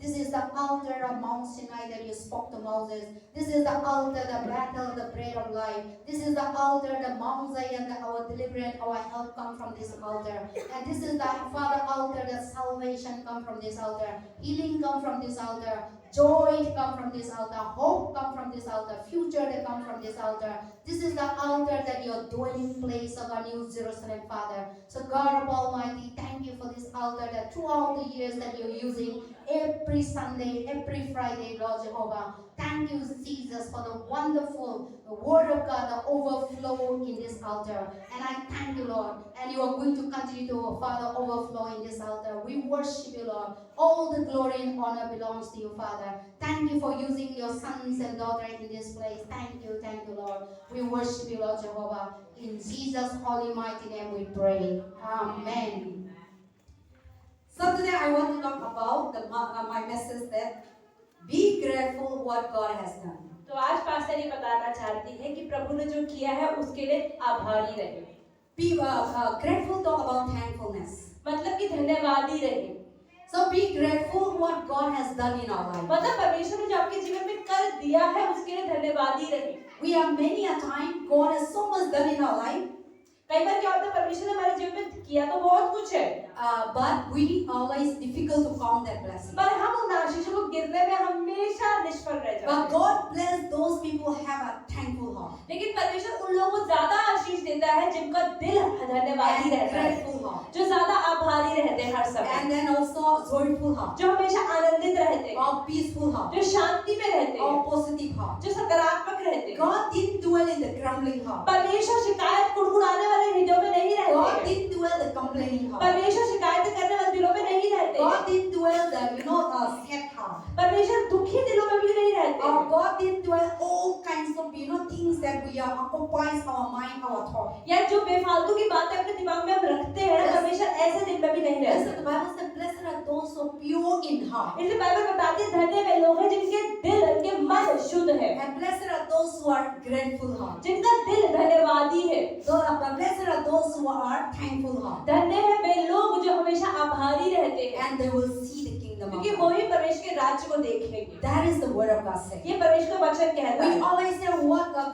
This is the altar of Mount Sinai that you spoke to Moses. This is the altar, the battle, the bread of life. This is the altar, the Mount Zion, that our deliverance, our help come from this altar. And this is the Father altar, that salvation come from this altar. Healing come from this altar. Joy come from this altar. Hope come from this altar. Future that come from this altar. This is the altar that your dwelling place of our New Jerusalem, Father. So God of Almighty, thank you for this altar that throughout the years that you're using every Sunday, every Friday, Lord Jehovah. Thank you, Jesus, for the wonderful word of God, the overflow in this altar. And I thank you, Lord. And you are going to continue to, Father, overflow in this altar. We worship you, Lord. All the glory and honor belongs to you, Father. Thank you for using your sons and daughters in this place. Thank you, Lord. We worship you, Lord Jehovah. In Jesus' holy mighty name we pray. Amen. So today I want to talk about my message that be grateful what God has done. तो आज pastor ये बताना चाहती है कि प्रभु ने जो किया है उसके लिए आभारी रहे. Be grateful, talk about thankfulness. मतलब कि धन्यवादी रहे. So be grateful what God has done in our life. मतलब परमेश्वर ने जो आपके जीवन में कर दिया है उसके लिए धन्यवादी रहे. We have many a time God has so much done in our life. कई बार क्या होता है परमेश्वर ने हमारे जीवन में किया तो बहुत कुछ है. But we always difficult to count that blessing. पर हम उन आशीषों को गिरने में हमेशा निष्फल रह जाते हैं. But God bless those people who have a thankful heart. लेकिन परमेश्वर उन लोगों को ज्यादा आशीष देता है जिनका दिल धन्यवादी रहता है, Grateful heart. जो ज्यादा आभारी रहते हैं हर समय, And then also joyful heart. जो हमेशा आनंदित रहते हैं, Or peaceful heart. जो शांति में रहते हैं, Or positive heart. जो सकारात्मक रहते हैं. God didn't dwell in the grumbling heart. परमेश्वर शिकायत कुड़कुड़ाने वाले हृदयों में नहीं रहते God हैं. didn't dwell the complaining heart. परमेश्वर शिकायत करने वाले दिलों में नहीं रहते हैं. God didn't dwell the sad heart. परमेश्वर दुखी दिलों में भी नहीं रहते Or हैं. God didn't dwell all kinds of things that we are occupies our mind, our thought. या जो बेफालतू की बातें अपने दिमाग में हम रखते हैं, Yes. परमेश्वर ऐसे दिल में भी नहीं Yes, रहते. the Bible says, "Blessed are those who are pure in heart, इसलिए बाइबल बताती है धन्य वे लोग हैं जिनके दिल, उनके मन शुद्ध है, and blessed are those who are grateful heart. जिनका दिल धन्यवादी है. So, blessed are those who are thankful heart, धन्य है वे लोग जो हमेशा आभारी रहते हैं, and they will see the kingdom of क्योंकि God." वही परमेश्वर के राज्य को देखेंगे. That is the word of God saying. ये परमेश्वर का वचन कहता We है. always say,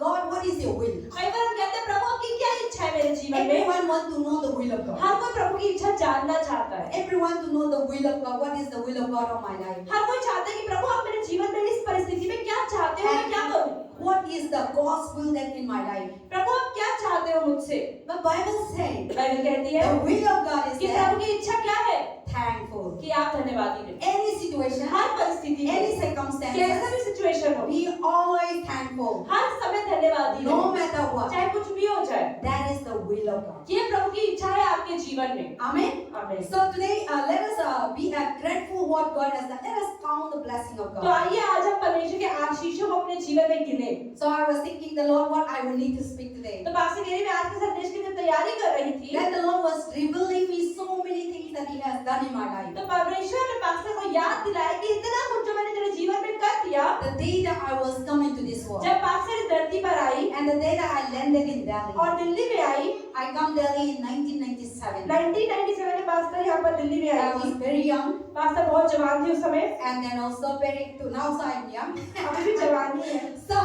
God, what is your will?" कई बार हम कहते हैं प्रभु आपकी क्या इच्छा है मेरे जीवन में. Everyone wants to know the will of God. हर कोई प्रभु की इच्छा जानना चाहता है. Everyone to know the will of God. What is the will of God of my life? हर कोई चाहता है कि प्रभु आप मेरे जीवन में इस परिस्थिति में क्या चाहते हो, मैं क्या करूं. What is the God's will that in my life? प्रभु आप क्या चाहते हो मुझसे. The Bible says बाइबल कहती है the will of God is कि that प्रभु की इच्छा क्या है, thankful. कि आप धन्यवादी रहे. Any situation, हर परिस्थिति में, any कैसा circumstances, भी सिचुएशन हो, be always thankful. हर समय धन्यवादी No रहे, matter what. चाहे कुछ भी हो जाए. That is the will of God. ये प्रभु की इच्छा है आपके जीवन में. Amen. आमीन. So today, let us be grateful what God has done. Let us count the blessing of तो God. आइए आज हम परमेश्वर के आशीषों को अपने जीवन में गिने. So I was thinking, the Lord, what I will need to speak today. तो पास्टर गेरी मैं आज के संदेश के लिए तैयारी कर रही थी. That the Lord was revealing me so many things that He has done in my life. तो परमेश्वर ने पास्टर को याद दिलाया कि इतना कुछ जो मैंने तेरे जीवन में कर दिया. The day that I was coming to this world, जब पास्टर इस धरती पर आई and the day that I landed in Delhi, और दिल्ली में आई, I come Delhi in 1997. 1997 में पास्टर यहाँ पर दिल्ली में I आई was थी. very young, पास्टर बहुत जवान थी उस समय. and then also very now so I'm young. अभी भी जवान ही है. So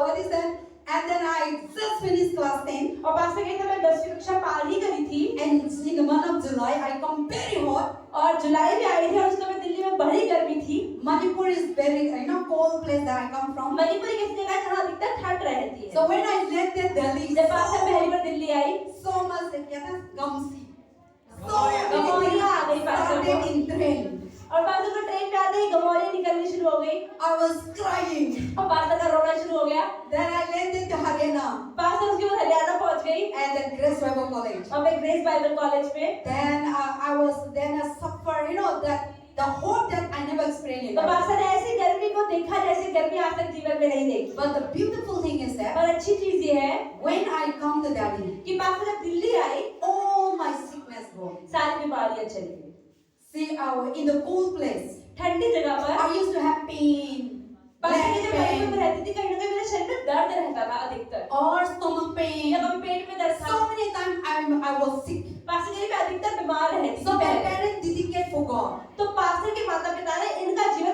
what is that? And then I just finished class 10, और पास्टर कहते मैं 10वीं कक्षा पार ही करी थी. and in the month of July I come very hot. और जुलाई में आई थी और उस समय दिल्ली में बड़ी गर्मी थी. Manipur is very cold place that I come from. Manipur एक ऐसी जगह है जहाँ अधिकतर ठंड रहती है. So when I landed Delhi, जब पास्टर पहली बार दिल्ली आई, so much gumsy. गमौरियाँ आ गई पास्टर started को. in train. और पास्टर को ट्रेन पे आते ही गमौरियाँ निकलनी शुरू हो गई. I was crying. और पास्टर का रोना शुरू हो गया. Then I landed to Haryana pastor उसके बाद हरियाणा पहुंच गई and then Grace Bible College. और मैं ग्रेस बाइबल कॉलेज में. Then I suffered, that the hope that I never experienced. तो पास्टर ने ऐसी गर्मी को देखा जैसे गर्मी आज तक जीवन में नहीं देखी. But the beautiful thing is that पर अच्छी चीज ये है when I come to Delhi, कि पास्टर जब दिल्ली आई, all my sickness gone. सारी बीमारियां चली गई. See, in the cold place, ठंडी जगह पर I used to have pain, pastor की leg जब मणिपुर pain, में रहती थी, कहीं ना कहीं मेरे शरीर में दर्द रहता था अधिकतर. or stomach pain. या कभी पेट में दर्द था. So many times I was sick. Pastor के लिए अधिकतर बीमार रहती So थी my पहले. parents dedicate for God. तो पास्टर के माता पिता ने इनका जीवन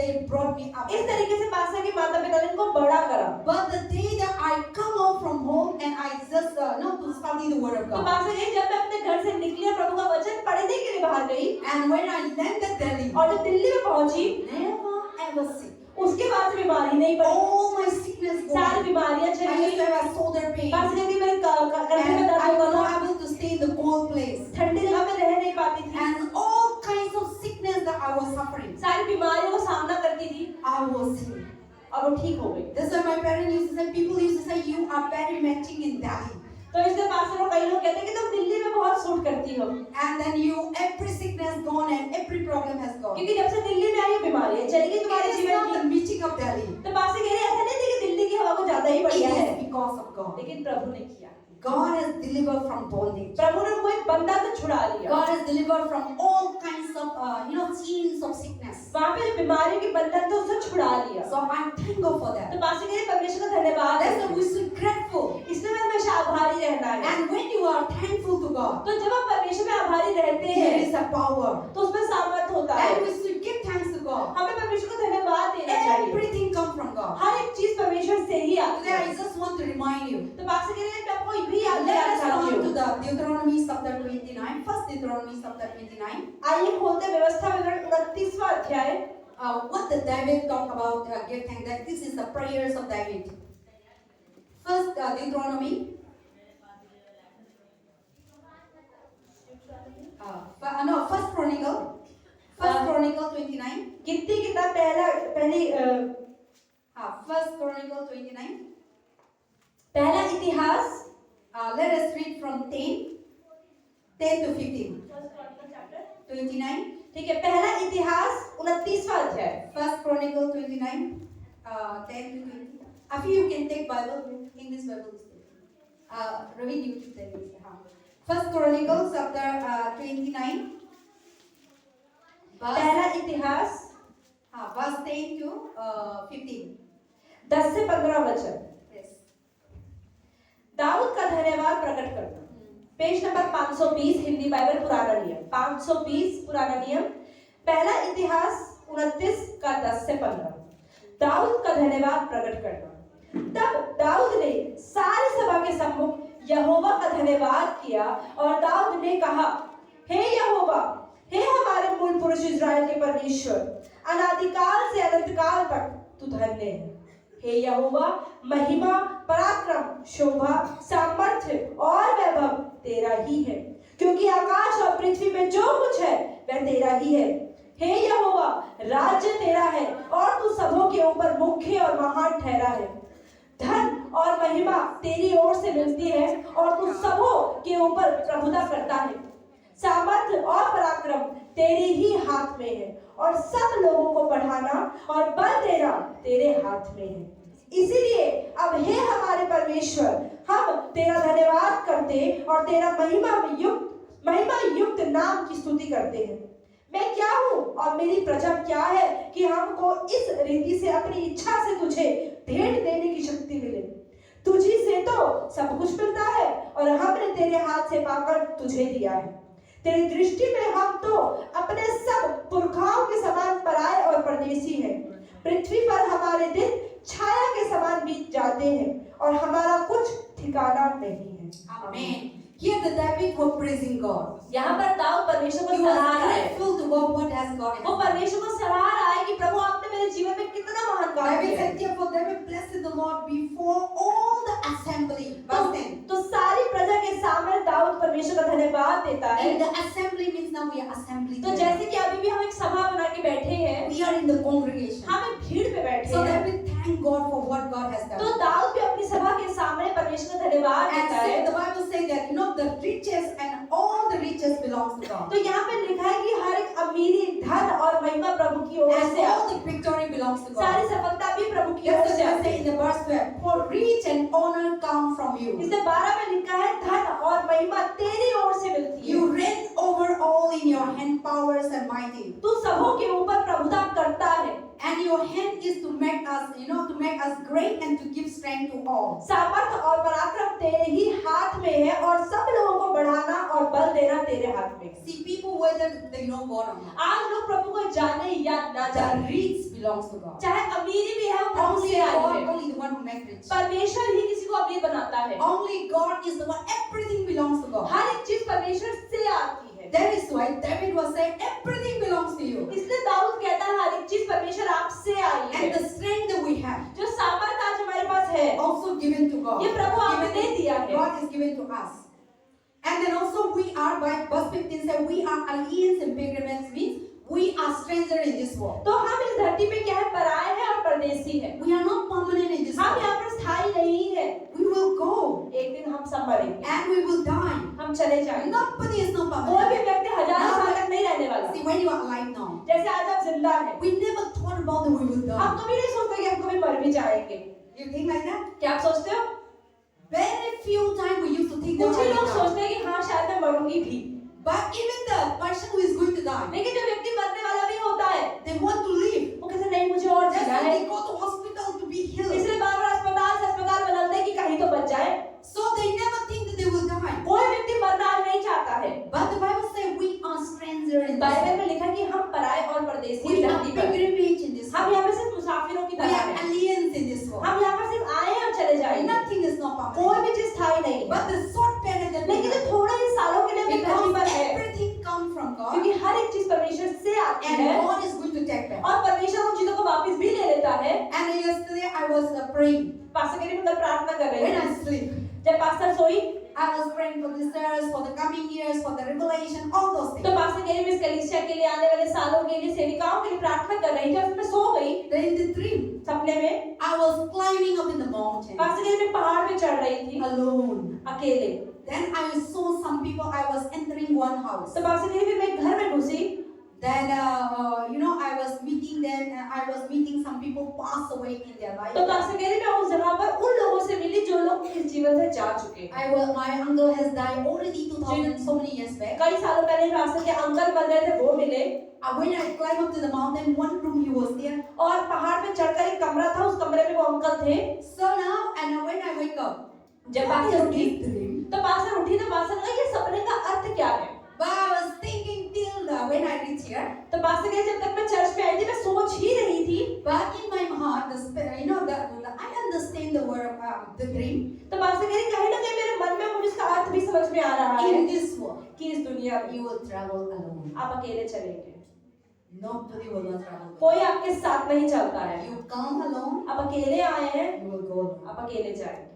they brought me up. इस तरीके से पास्टर के माता पिता ने इनको बड़ा करा। But the day that I come out from home and I just to study the word of तो God. पास्टर कहे जब मैं अपने घर से निकली और प्रभु का वचन पढ़ने के लिए बाहर गई And when I landed Delhi, और जब दिल्ली में पहुंची never ever sick. उसके बाद से बीमारी नहीं पड़ी, All my sickness सारी gone. बीमारियां I चली used to गई। have a shoulder pain. Pastor कहती मेरे कंधे में And दर्द I होता was था, not able to stay in the cold place. ठंडी जगह में रह नहीं पाती थी, And all kinds of sickness that I was suffering, सारी बीमारियों का सामना करती थी I was healed. और वो ठीक हो गई। That's why my parents used to say, people used to say, you are very matching in Delhi. तो इसलिए पास्टर को कई लोग कहते हैं कि तुम दिल्ली में बहुत सूट करती हो, And then every sickness gone and every problem has gone. क्योंकि जब से दिल्ली में आई बीमारियां चली गई तुम्हारे It is जीवन not the की। meeting of Delhi. तो पास्टर कह रहे हैं ऐसा नहीं थी कि दिल्ली की हवा को ज्यादा ही It बढ़िया है, is because of God. लेकिन प्रभु ने किया। God has delivered from bondage. प्रभु ने उनको एक बंधन से छुड़ा लिया। God has delivered from all kinds of, chains of sickness. वहाँ पे जो बीमारियों के बंधन थे उसे छुड़ा लिया। So I'm thankful for तो that. पास्टर कह रहे परमेश्वर का धन्यवाद That's है। why we should be grateful. इसलिए मैं हमेशा आभारी रहना है। And when you are thankful to God, तो जब आप परमेश्वर में आभारी रहते there हैं is a power. तो उसमें सामर्थ होता है। And we should give thanks to God. हमें परमेश्वर को धन्यवाद देना चाहिए। Everything comes from God. हर एक चीज परमेश्वर से ही आती Today है। I just want to remind you. तो पास्टर कह रहे हैं मैं आपको ये भी याद Let दिलाना us चाहती turn हूँ। to the Deuteronomy chapter 29. First Deuteronomy chapter 29. आइए खोलते व्यवस्था विवरण 29वां अध्याय। What the David talk about, give thanks, that this is the prayers of David. First Deuteronomy. First Chronicle. First Chronicle 29. गिनती किताब पहली First Chronicle 29. पहला इतिहास Let us read from 10 to 15. 29. ठीक है, पहला इतिहास 29वां अध्याय। First Chronicle 29, 10 to 20. If you can take Bible, English Bible is there. Read YouTube there. First Chronicle chapter 29. पहला इतिहास Verse 10 to 15. 10 से 15 वचन। Yes. दाऊद का धन्यवाद प्रकट करना। पेज नंबर 520 हिंदी बाइबल पुराना नियम। 520 पुराना नियम, पहला इतिहास 29 का 10 से 15। दाऊद का धन्यवाद प्रकट करना। तब दाऊद ने सारी सभा के सम्मुख यहोवा का धन्यवाद किया और दाऊद ने कहा, हे यहोवा, हे हमारे मूल पुरुष इस्राएल के परमेश्वर, अनादिकाल से अनंतकाल तक तू धन्य है। हे यहोवा, महिमा, पराक्रम, शोभा, सामर्थ्य और वैभव तेरा ही है, क्योंकि आकाश और पृथ्वी में जो कुछ है वह तेरा ही है। हे यहोवा, राज्य तेरा है और तू सबों के ऊपर मुख्य और महान ठहरा है। धन और महिमा तेरी ओर से मिलती है और तू सबों के ऊपर प्रभुता करता है। सामर्थ्य और पराक्रम तेरे ही हाथ में है और सब लोगों को बढ़ाना और बल देना तेरे हाथ में है। इसीलिए अब हे हमारे परमेश्वर, हम तेरा धन्यवाद करते और तेरा महिमा युक्त नाम की स्तुति करते हैं। मैं क्या हूँ और मेरी प्रजा क्या है कि हमको इस रीति से अपनी इच्छा से तुझे भेंट देने की शक्ति मिले। तुझी से तो सब कुछ मिलता है और हमने तेरे हाथ से पाकर तुझे दिया है। तेरी दृष्टि में हम तो अपने सब पुरखाओं के समान पराए और परदेसी हैं। पृथ्वी पर हमारे दिन छाया के समान बीत जाते हैं और हमारा कुछ ठिकाना नहीं है। Amen. Here the David was praising God. यहाँ पर दाऊद परमेश्वर को He was सराह रहा है। grateful to God what has God. वो परमेश्वर को सराह रहा है कि प्रभु आपने मेरे जीवन में कितना महान काम David किया है। said, therefore David blessed the Lord before all the assembly. Verse 10. तो सारी प्रजा के सामने दाऊद परमेश्वर का धन्यवाद देता है। And the assembly means now we are assembly. तो जैसे कि अभी भी हम एक सभा बना के बैठे हैं, We are in the congregation. हम एक भीड़ पे बैठे So हैं। David thank God for what God has तो done. दाऊद भी अपनी सभा के सामने परमेश्वर का धन्यवाद And देता है। so the Bible says that the riches and all the riches belongs to God. तो यहाँ पे लिखा है कि हर एक अमीरी, धन और महिमा प्रभु की ओर And से all आती the victory belongs to है। सारी God. सफलता भी प्रभु की ओर That's से what आती say है। in the verse 12. For rich and honor come from you. इससे 12 में लिखा है धन और महिमा तेरी ओर से मिलती है। You reign over all in your hand, powers and mighty. तू सबों के ऊपर प्रभुता करता है। And your hand is to make us, to make us great and to give strength to all. सामर्थ और पराक्रम तेरे ही हाथ में है और सब लोगों को बढ़ाना और बल देना तेरे हाथ में है। See, people whether they know God or not. आज लोग प्रभु को जाने या ना The जाने, rich belongs to God. चाहे अमीरी भी है वो प्रभु Only से आई God, है। only the one who makes rich. परमेश्वर ही किसी को अमीर बनाता है। Only God is the one. Everything belongs to God. हर एक चीज परमेश्वर से आती है। That is why David was saying, everything belongs to you. इसलिए दाऊद कहता है हर एक चीज परमेश्वर आपसे आई है। And the strength that we have, जो सामर्थ आज हमारे पास है also given to God. ये प्रभु आपने दे दिया है। God is given to us. And then also we are, by verse 15 said, we are aliens and pilgrims, means we are stranger in this world. तो हम इस धरती पे क्या है, पराये हैं और परदेसी हैं। We are not permanent in this हम world. यहाँ पर स्थायी नहीं है। We will go एक दिन हम सब मरेंगे, and we will die. हम चले जाएंगे। Nobody is not कोई भी permanent. व्यक्ति हजारों साल तक नहीं रहने वाला। See, when you are alive now, जैसे आज आप जिंदा हैं, we never thought about that we will die. हम कभी नहीं सोचते कि हम कभी मर भी जाएंगे। You think like that? क्या आप सोचते हो? Very few times we used to think that कुछ we ही will लोग die. सोचते हैं कि हाँ शायद मैं मरूंगी भी, But even the person who is going to die, लेकिन जो व्यक्ति मरने वाला भी होता है they want to live. वो कहते नहीं मुझे और That's जीना why है, they go to hospital to be healed. इसलिए बार बार अस्पताल से अस्पताल बदलते हैं कि कहीं तो बच जाए। So they never think that they will die. कोई व्यक्ति मरना नहीं चाहता है। But the Bible says we are stranger in this Bible world. में लिखा है कि हम पराये और परदेसी We हैं are धरती पर। pilgrimage in this हम world. यहाँ पे सिर्फ मुसाफिरों की We तरह are हैं। aliens in this world. हम यहाँ पर सिर्फ आए हैं और चले जाएंगे। Nothing is not कोई permanent. भी चीज स्थायी नहीं है। But the short period that we लेकिन जो have, थोड़े ही सालों के लिए भी धरती पर because है, everything comes from God, क्योंकि हर एक चीज परमेश्वर से आती and है God is going to take back. और परमेश्वर उन चीजों को वापस भी ले लेता है। And yesterday I was praying pastor के लिए मैं प्रार्थना कर रही when I थी। sleep. जब पास्टर सोई I was praying for the stars, for the coming years, for the revelation, all those तो things. पास्टर के लिए इस कलीसिया के लिए आने वाले सालों के लिए सेविकाओं के लिए प्रार्थना कर रही थी और मैं सो गई Then in the dream, सपने में। I was climbing up in the mountain pastor के लिए मैं पहाड़ पे चढ़ रही थी alone. अकेले। Then I saw some people. I was entering one house. तो पास्टर के लिए फिर मैं एक घर में घुसी। Then I was meeting them. I was meeting some people pass away in their life. तो पास्टर के लिए मैं उस जगह पर उन लोगों से मिली जो लोग इस जीवन से जा चुके हैं। My uncle has died already 2000 so many years back. कई सालों पहले पास्टर के अंकल मर गए थे, वो मिले। When I climbed up to the mountain, one room he was there. और पहाड़ पे चढ़कर एक कमरा था, उस कमरे में वो अंकल थे। So now, and when I wake up, जब what पास्टर is उठी this dream? तो पास्टर उठी तो पास्टर ने कहा ये सपने का अर्थ क्या है? But I was thinking till when I reached here. तो पास्टर कहे जब तक मैं चर्च में आई थी मैं सोच ही रही थी। But in my heart, I understand the word, the dream. तो पास्टर कहे कहीं ना कहीं मेरे मन में मुझे इसका अर्थ भी समझ में आ रहा है In this world, कि इस दुनिया में you will travel alone. आप अकेले चलेंगे, Nobody will not travel alone. कोई आपके साथ नहीं चलता है। You come alone, आप अकेले आए हैं, you will go alone. आप अकेले जाएंगे।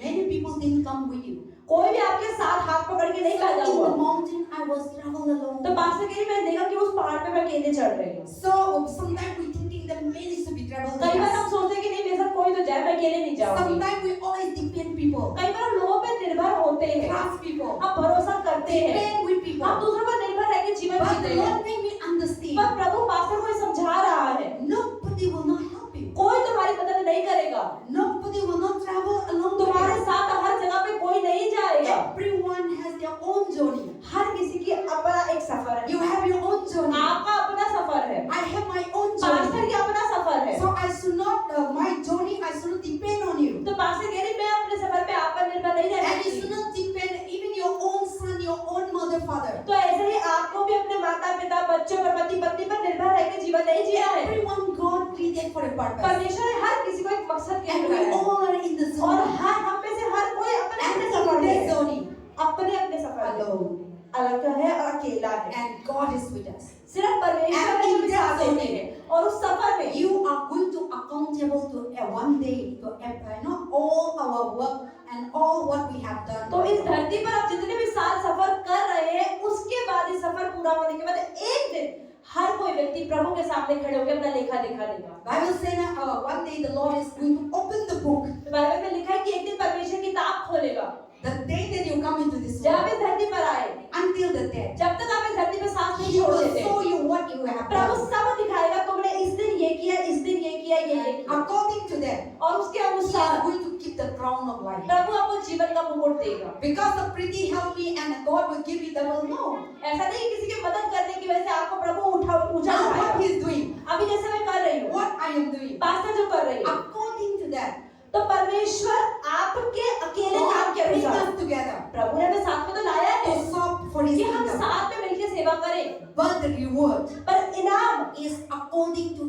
Many people didn't come with you. कोई भी आपके साथ हाथ पकड़ के नहीं So पैदा in हुआ। the mountain, I was travel alone. तो पास्टर कहे मैंने देखा कि उस पहाड़ पे मैं अकेले चढ़ रही हूँ। So sometimes we thinking that many should be travel with कई बार हम us. सोचते हैं कि नहीं मेरे साथ कोई तो जाए, मैं अकेले नहीं जाऊंगी। Sometimes we always depend people, कई बार हम लोगों पे निर्भर होते हैं, trust people, हम भरोसा करते हैं, depend with people. हम दूसरों पर निर्भर रह के जीवन But जीते the हैं। Lord made me understand. पर प्रभु पास्टर को ये समझा रहा है, Nobody will not help you. कोई तुम्हारी मदद नहीं करेगा, Nobody will not travel along तुम्हारे with साथ हर जगह पे कोई नहीं you. जाएगा। Everyone has their own journey. हर किसी की अपना एक सफर है, You have your own journey. आपका अपना सफर है, I have my own pastor journey. की अपना सफर है। So I should not, my journey, I should not depend on you. तो पास्टर कह रही मैं अपने सफर पे आप पर निर्भर नहीं रह And you सकती। should not depend even your own son, your own mother, father. तो ऐसे ही आपको भी अपने माता पिता बच्चों पर पति पत्नी पर निर्भर रह के जीवन नहीं जिया है। Everyone God created for a purpose. परमेश्वर ने हर किसी को एक मकसद के And लिए we बनाया है। all are in the और zone. हर हम में से हर कोई अपने And अपने in सफर में this है, journey, अपने सफर में alone. अलग है और अकेला है। And God is with us. सिर्फ परमेश्वर And है जो in भी that साथ होते journey, हैं और उस सफर में You are going to accountable to one day to all our work and all what we have done. तो इस धरती पर आप जितने भी साल सफर कर रहे हैं उसके बाद इस सफर पूरा होने के बाद एक दिन हर कोई व्यक्ति प्रभु के सामने खड़े होकर अपना लेखा दिखा देगा। Bible says that one day the Lord is going to open the book. तो बाइबल में लिखा है कि एक दिन परमेश्वर किताब खोलेगा। The day that you come into this जब आप world, इस धरती पर आए, until the death, जब तक आप इस धरती पर सांस नहीं He will छोड़ते थे, show you what you have Prabhu done. सब दिखाएगा तुमने इस दिन ये किया, इस दिन ये किया, ये किया। According to that, और उसके He is अनुसार going to keep the crown of life. प्रभु आपको जीवन का मुकुट देगा। Because the pretty help me and God will give you the will. No. ऐसा नहीं किसी की मदद करने की वजह से आपको प्रभु ऊंचा Now what उठाएगा। He is doing, अभी जैसे मैं कर रही हूँ, what I am doing, pastor जो कर रही है, according to that, तो परमेश्वर आपके अकेले काम God के brings अनुसार us together प्रभु ने हमें साथ में तो लाया है to serve for His कि हम kingdom. साथ में मिलकर सेवा करें, But the reward पर इनाम is according to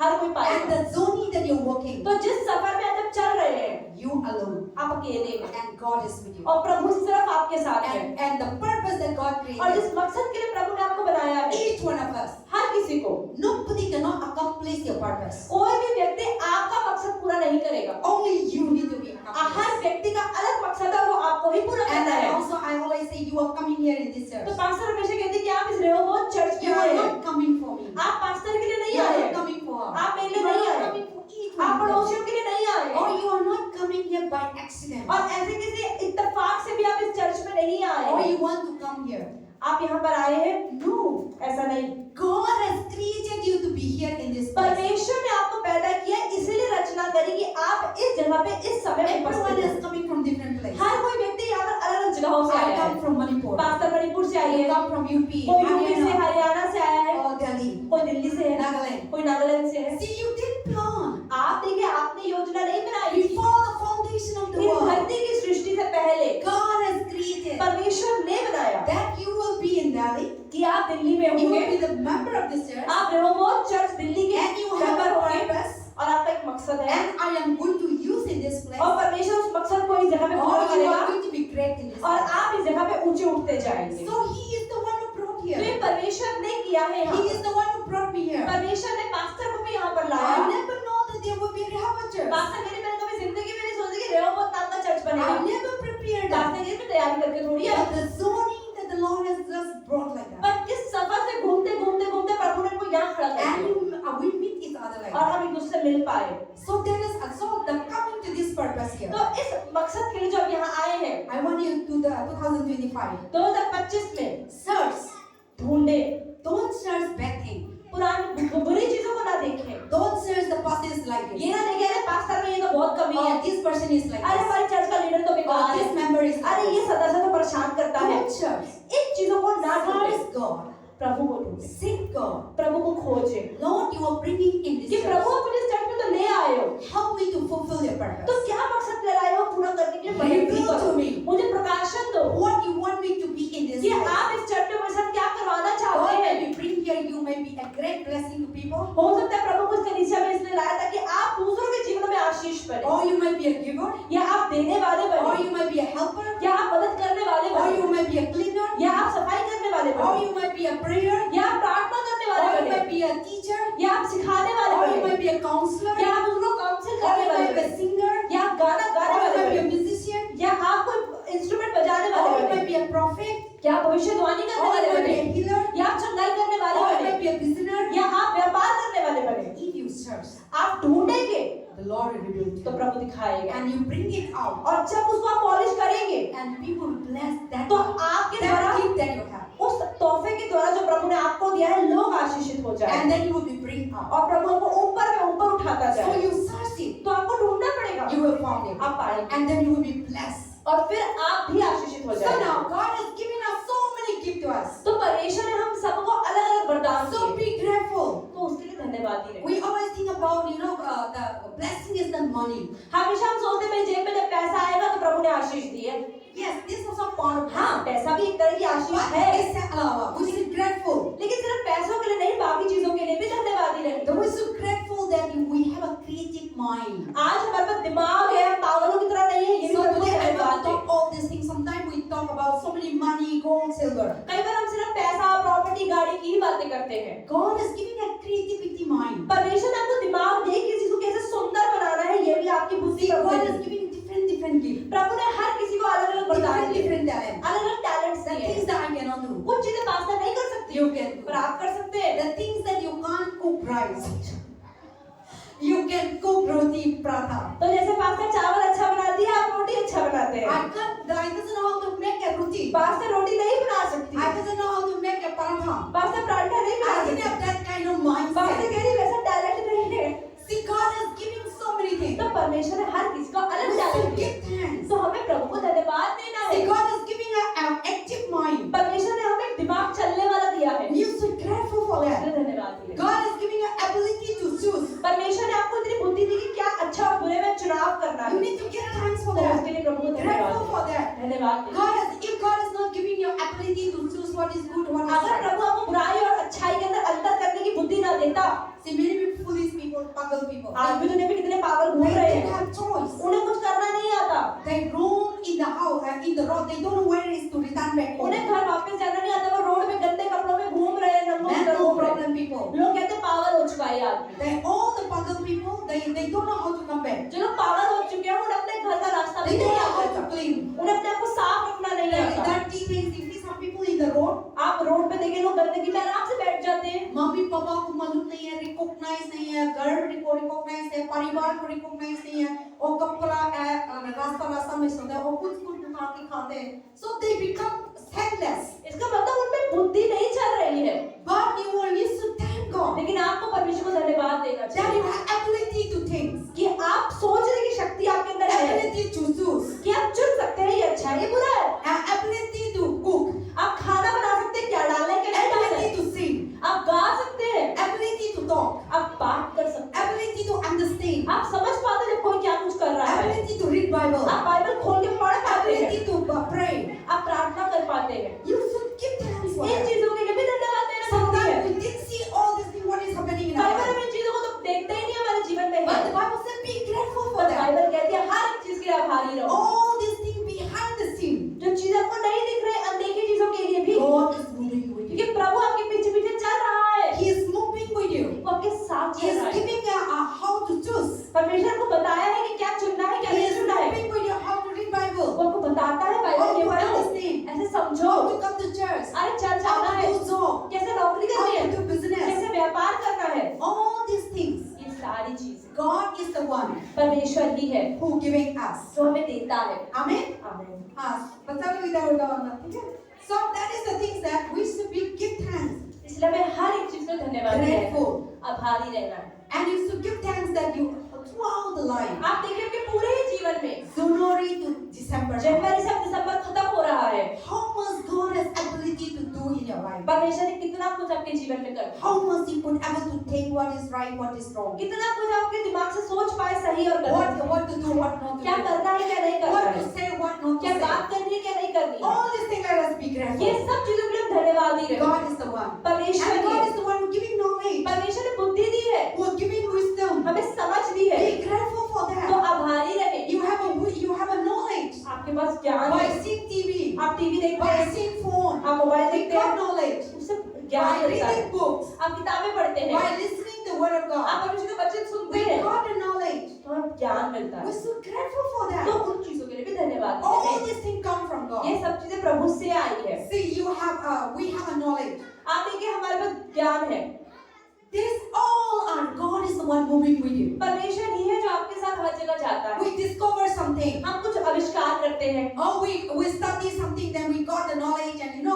हर कोई And पाएगा। the journey that you're walking, तो जिस सफर में जब चल रहे हैं you alone, आप अकेले हैं and God is with you. और प्रभु सिर्फ आपके साथ है And the purpose that God और created, जिस मकसद के लिए प्रभु ने आपको बनाया है each one of us, हर किसी को nobody cannot accomplish your purpose. कोई भी व्यक्ति आपका मकसद पूरा नहीं करेगा। Only you need to be her accomplished. व्यक्ति का अलग मकसद है वो आपको ही पूरा And करना है। I always say, you are coming here in this church. तो पास्टर हमेशा कहते हैं कि आप इस रेहोबोथ चर्च You में are आए हैं। not coming for me. आप पास्टर के लिए नहीं You are आए not हैं। coming for us. आप मेरे लिए You are नहीं not आए। coming for each आप one of us. पड़ोसियों के लिए नहीं आए Or हैं। you are not coming here by accident. और ऐसे किसी इत्तेफाक से भी आप इस चर्च में नहीं आए Or हैं। you want to come here. आप यहाँ पर आए हैं No. ऐसा नहीं। God has created you to be here in this place. परमेश्वर ने आपको पैदा किया इसीलिए रचना करी कि आप इस जगह पे इस समय में Everyone उपस्थित is हैं। coming from different places. हर कोई व्यक्ति यहाँ पर अलग अलग जगहों से I आया come है। from Manipur. पास्टर मणिपुर से आई I है, come from UP, कोई यूपी से Haryana, हरियाणा से आया है, or Delhi, कोई दिल्ली से है, Nagaland. कोई नागालैंड से है। See, you did plan आप देखिए आपने योजना नहीं बनाई थी। before the foundation of the इस world. धरती की सृष्टि से पहले God has created परमेश्वर ने बनाया that you will be in Delhi. कि आप दिल्ली में You will होंगे, be the member of this church, आप रेहोबोथ चर्च दिल्ली के and you have member a होंगे purpose. और आपका एक मकसद है And I am going to use in this place. और परमेश्वर उस मकसद को इस जगह पे पूरा Or you करेगा are going to be great in this और place. आप इस जगह पे ऊंचे उठते जाएंगे। So He is the one who brought तो ये here. परमेश्वर ने किया है यहाँ He पर। is the one who brought me here. परमेश्वर ने पास्टर को भी यहाँ पर लाया। I never know that there will be a Rehoboth church. Pastor के लिए मैंने कभी जिंदगी में नहीं सोचा कि रेहोबोथ नाम का चर्च बनेगा। I never prepared that. Pastor के लिए तैयारी करके थोड़ी है। But the zoning that the Lord has just brought like that. पर किस सफर से घूमते घूमते घूमते प्रभु ने को यहाँ खड़ा कर And दिया we meet each other like और that. हम एक दूसरे से मिल पाए। So there is so the coming to this purpose here. तो इस मकसद के लिए जो अब यहाँ आए हैं I want you to the 2025. 2025 में Search. ढूंढे, Don't search bad thing. पुरानी बुरी चीजों को ना देखें। Don't search the pastors like this. ये ना देखें अरे पास्टर में ये तो बहुत कमी है, Oh, this person is like अरे this. हमारी चर्च का लीडर तो Oh, बेकार this है, member is like अरे ये this. सदस्य तो परेशान करता है। Don't search. इन चीजों को ना ढूंढे, Search God. प्रभु को ढूंढे, Seek God. प्रभु को खोजे Lord, you are bringing in this कि प्रभु church. अपने इस चर्च में तो ले आए हो, Help me to fulfill your तो purpose. क्या मकसद ले आए हो पूरा करने के लिए मदद Reveal करो। to me. मुझे प्रकाशन दो What you want me to be in this कि place. आप इस चर्च में मेरे साथ क्या करवाना चाहते God, हैं। when you bring here, you may be a great blessing to people. हो सकता है प्रभु को इस कलीसिया में इसलिए लाया ताकि आप दूसरों के जीवन में आशीष बने, Or you might be a giver. या आप देने वाले Or बने, you might be a helper. या आप मदद करने वाले Or you बने, might be a cleaner. या आप सफाई करने वाले Or बने, you might be a prayer. या आप प्रार्थना करने Or वाले you बने, might be a teacher. या आप सिखाने वाले Or you बने, might be a counselor. या आप दूसरों को काउंसिल Or करने you वाले might be a बने, singer. या आप गाना गाने Or you वाले might be a बने, musician. या आप कोई इंस्ट्रूमेंट बजाने Or वाले you बने, might be a prophet. या आप भविष्यवाणी करने Or वाले you might be बने, a healer. या आप चंगाई करने Or वाले you बने, might be a business. या आप व्यापार करने वाले बने। If you search, आप ढूंढेंगे the Lord will reveal तो to you. प्रभु दिखाएगा, And you bring it out. और जब उसको आप पॉलिश करेंगे And people will bless that, तो आपके द्वारा that gift that you have. उस तोहफे के द्वारा जो प्रभु ने आपको दिया है लोग आशीषित हो जाए And then you will be bring out. और प्रभु आपको ऊपर में ऊपर उठाता So जाए। you search it. तो आपको ढूंढना पड़ेगा, You will find it. आप पाएंगे And then you will be blessed. और फिर आप भी आशीषित हो So जाएंगे। now God has given us so many gifts to us. तो परमेश्वर ने हम सबको अलग अलग वरदान So दिए, be grateful. तो उसके लिए धन्यवादी रहे। We always think about, the blessing is the money. हमेशा हम सोचते हैं मेरी जेब में जब पैसा आएगा तो प्रभु ने आशीष दी है। Yes, this is also part of हाँ, blessing. पैसा भी एक तरह की आशीष But है, we should be grateful. लेकिन सिर्फ पैसों के लिए नहीं, बाकी चीजों के लिए भी धन्यवादी रहे। That we should be grateful that we have a creative mind. आज हमारे पास दिमाग है, हम पागलों की तरह नहीं है, ये भी So प्रभु today की I want to धन्यवाद talk all these things. Sometimes we talk about so many money, gold, silver. कई बार हम सिर्फ पैसा, प्रॉपर्टी, गाड़ी की ही बातें करते हैं। God is giving a creativity mind. परमेश्वर ने आपको दिमाग दे किसी को कैसे सुंदर बनाना है, ये भी आपकी बुद्धि See, का God उपयोग is है। giving different gifts. प्रभु ने हर किसी को अलग अलग वरदान दिए, Different talent. अलग अलग टैलेंट्स The दिए things हैं। that I cannot do. कुछ चीजें पास्ता नहीं कर सकती, You can do. पर आप कर सकते हैं। The things that you can't cook rice. You can cook roti prata. तो जैसे पास्ता चावल अच्छा बनाती है, आप रोटी अच्छा बनाते हैं। I doesn't know how to make a roti. Pasta रोटी नहीं बना सकती, I doesn't know how to make a paratha. Pasta paratha नहीं बना I didn't सकती, have that kind of pasta mindset. कह रही वैसा टैलेंट नहीं है। See, God has given so many things. तो परमेश्वर ने हर किसी को अलग We should टैलेंट दिए, give thanks. तो हमें प्रभु को धन्यवाद देना See, है। God is giving an active mind. परमेश्वर ने हमें दिमाग चलने वाला दिया है, You should be grateful for that. इसलिए धन्यवाद दिए। God is giving an ability to choose. परमेश्वर ने आपको इतनी बुद्धि दी कि क्या अच्छा और बुरे में चुनाव करना You है, need to give thanks for तो that. उसके लिए प्रभु को धन्यवाद Grateful दें। for that. धन्यवाद दें। If God is not giving you ability to choose what is good, what is अगर right. प्रभु आपको बुराई और अच्छाई के अंदर अंतर करने की बुद्धि ना देता, See, many foolish people pagal people. आज भी दुनिया में कितने पागल घूम They रहे didn't हैं, have choice. उन्हें कुछ करना नहीं आता, They roam in the house and in the road. They don't know where it is to return back home. उन्हें घर वापस जाना नहीं आता, वो रोड में गंदे कपड़ों में घूम रहे हैं, नंगों में Mental घूम रहे हैं। problem people. लोग कहते हैं पागल हो चुका है ये आदमी। They all the pagal people. They don't know how to come back. जो लोग पागल हो चुके हैं उन्हें अपने घर का रास्ता They भी don't नहीं know how आता, to clean. उन्हें अपने आप को साफ रखना नहीं They आता। dirty things. You see some people in the road. आप रोड पे देखें लोग गंदगी में आराम से बैठ जाते हैं, मम्मी पापा को मालूम नहीं है, रिकॉग्नाइज नहीं है, घर को रिकॉग्नाइज है, परिवार को रिकॉग्नाइज नहीं है, और कपड़ा रास्ता में सोते हैं, और कुछ उठा के खाते हैं, so they become senseless. इसका मतलब उनमें बुद्धि नहीं चल रही है। But you should thank God लेकिन आपको परमेश्वर को धन्यवाद देना that चाहिए you have ability to think, कि आप सोचने की शक्ति आपके अंदर है, ability to choose, कि आप चुन सकते हैं ये अच्छा है ये बुरा है, and ability to cook, आप खाना बना सकते हैं क्या डालना है क्या नहीं डालना है, ability to sing, आप गा सकते हैं, ability to talk, आप बात कर सकते हैं, ability to understand, आप समझ पाते हैं जब कोई क्या कुछ कर रहा है, ability to read Bible, आप बाइबल खोल के पढ़ पाते हैं, ability to pray. आप प्रार्थना कर पाते हैं। You should give thanks for in that. चीजों के लिए भी धन्यवाद देना जरूरी है। Sometimes we didn't see all these things, what is happening in कई our बार life. हम इन चीजों को तो देखते ही नहीं हमारे जीवन में But the है, Bible says be grateful for पर that. बाइबल कहती है हर एक चीज के लिए आभारी रहो। All these things behind the scene, जो चीज आपको नहीं दिख रहे अनदेखी चीजों के लिए भी, God is moving with you. क्योंकि प्रभु आपके पीछे पीछे चल रहा है, He is moving with you. वो आपके साथ He चल is रहा है। giving how to choose. परमेश्वर को बताया है कि क्या चुनना है क्या He नहीं is चुनना है, moving with you how to read Bible, वो आपको बताता है how बाइबल के to पढ़ो, understand, ऐसे समझो, how to come to church, अरे चर्च how आना to है, do job, कैसे नौकरी करनी how है, to do business. कैसे व्यापार करना है, All these things, ये सारी चीजें God is the one परमेश्वर ही है who giving us. जो हमें देता है। Amen. आमीन। हाँ, बता लो इधर उधर होना, ठीक है? So that is the things that we should be give thanks, इसलिए हमें हर एक चीज को धन्यवाद देना है, grateful, आभारी रहना है। and you should give thanks that you throughout the life, आप देखिए कि पूरे ही जीवन में January to December, जनवरी से अब दिसंबर खत्म हो रहा है, how much God has ability to do in your life, परमेश्वर ने कितना कुछ आपके जीवन में कर, how much you could able to think what is right, what is wrong, कितना कुछ आपके दिमाग से सोच पाए सही और गलत, what to do, what not to क्या do, करना है क्या नहीं करना what है, to say, what not क्या to say. बात करनी है क्या नहीं करनी है, All these things let us be ये grateful. सब चीजों के लिए हम धन्यवादी रहे। God is the one, परमेश्वर and God he is the one who giving knowledge, परमेश्वर ने बुद्धि दी है, who is giving wisdom. हमें समझ दी है, Be grateful for तो that. आभारी रहे। You have a knowledge आपके पास ज्ञान by है, seeing TV, आप टीवी देखते by हैं, seeing phone, आप मोबाइल we देखते got हैं, knowledge. उससे ज्ञान By मिलता है, reading books, आप किताबें पढ़ते हैं, by listening the word of God, आप परमेश्वर का वचन सुनते we हैं, got the knowledge. तो हमें ज्ञान मिलता We're है। so grateful for तो that. उन चीजों के लिए भी धन्यवाद All दें। these things come from ये God. सब चीजें प्रभु से आई है। See, we have a knowledge. आप देखिए हमारे पास ज्ञान है, This all are God is the one moving with you. परमेश्वर ही है जो आपके साथ हर जगह जाता है। We discover something. हम कुछ आविष्कार करते हैं, Oh, we study something, then we got the knowledge, and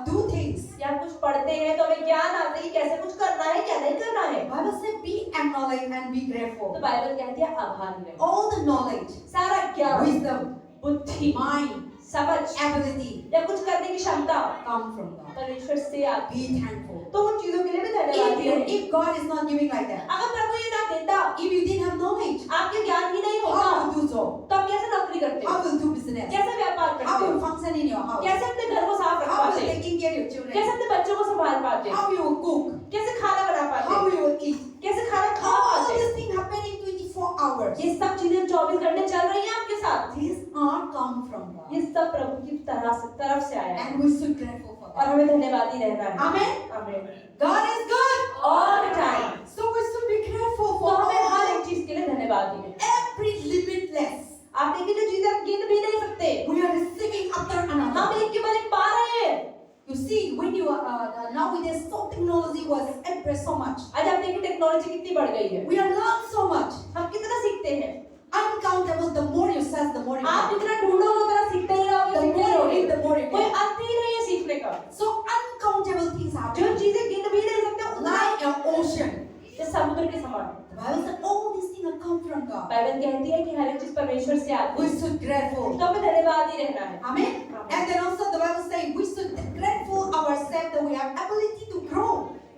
do things. या कुछ पढ़ते हैं तो हमें ज्ञान आता है कि कैसे कुछ करना है क्या नहीं करना है। Bible says be acknowledge and be तो grateful. बाइबल कहती है आभारी रहो। All the knowledge, सारा ज्ञान, wisdom, बुद्धि, mind, समझ ability या कुछ करने की क्षमता come from God. परमेश्वर से आती Be thankful. है। तो उन चीजों के लिए भी धन्यवादी रहे। If God is not giving like that, अगर प्रभु ये ना देता, if you didn't have knowledge, आपके ज्ञान ही नहीं होता, how will you do job? तो आप कैसे नौकरी करते, How will you do business? कैसे व्यापार How करते, will you function in your house? कैसे अपने घर को साफ रख How will पाते, you taking care of your कैसे children? अपने बच्चों को संभाल पाते, How you will cook? कैसे खाना बना How पाते, you will eat? कैसे खाना खा All पाते। these things happen in 24 hours. ये सब चीजें 24 घंटे चल रही हैं आपके साथ। These are come from God. ये सब प्रभु की तरफ से आया है And we should grateful for और that. हमें धन्यवादी रहना है। Amen. आमीन। God is good all the time। So we should be grateful तो for हमें हर all एक चीज के लिए धन्यवादी है। every limitless. आप देखिए जो चीजें आप गिन भी नहीं सकते, We are receiving after हम another. एक के बाद एक पा रहे हैं। You see, when you nowadays so technology was advanced so much. आज आप देखिए टेक्नोलॉजी कितनी बढ़ गई है, We are learn so much. हम कितना सीखते हैं। Uncountable. The more you search, the more you आप learn. जितना ढूंढोगे उतना सीखते ही रहोगे, The सीखते ही more you रहोगे। read, the more you कोई get. अंत ही नहीं है सीखने का। So uncountable things जो happen. चीजें गिन भी नहीं सकते उतना Like an ocean. ये समुद्र के समान। The Bible says all these things are come from God. Bible कहती है कि हर एक चीज परमेश्वर से आती We है, should grateful. तो हमें धन्यवादी रहना है। Amen. Amen. And then also the Bible says we should grateful ourselves that we have ability to grow.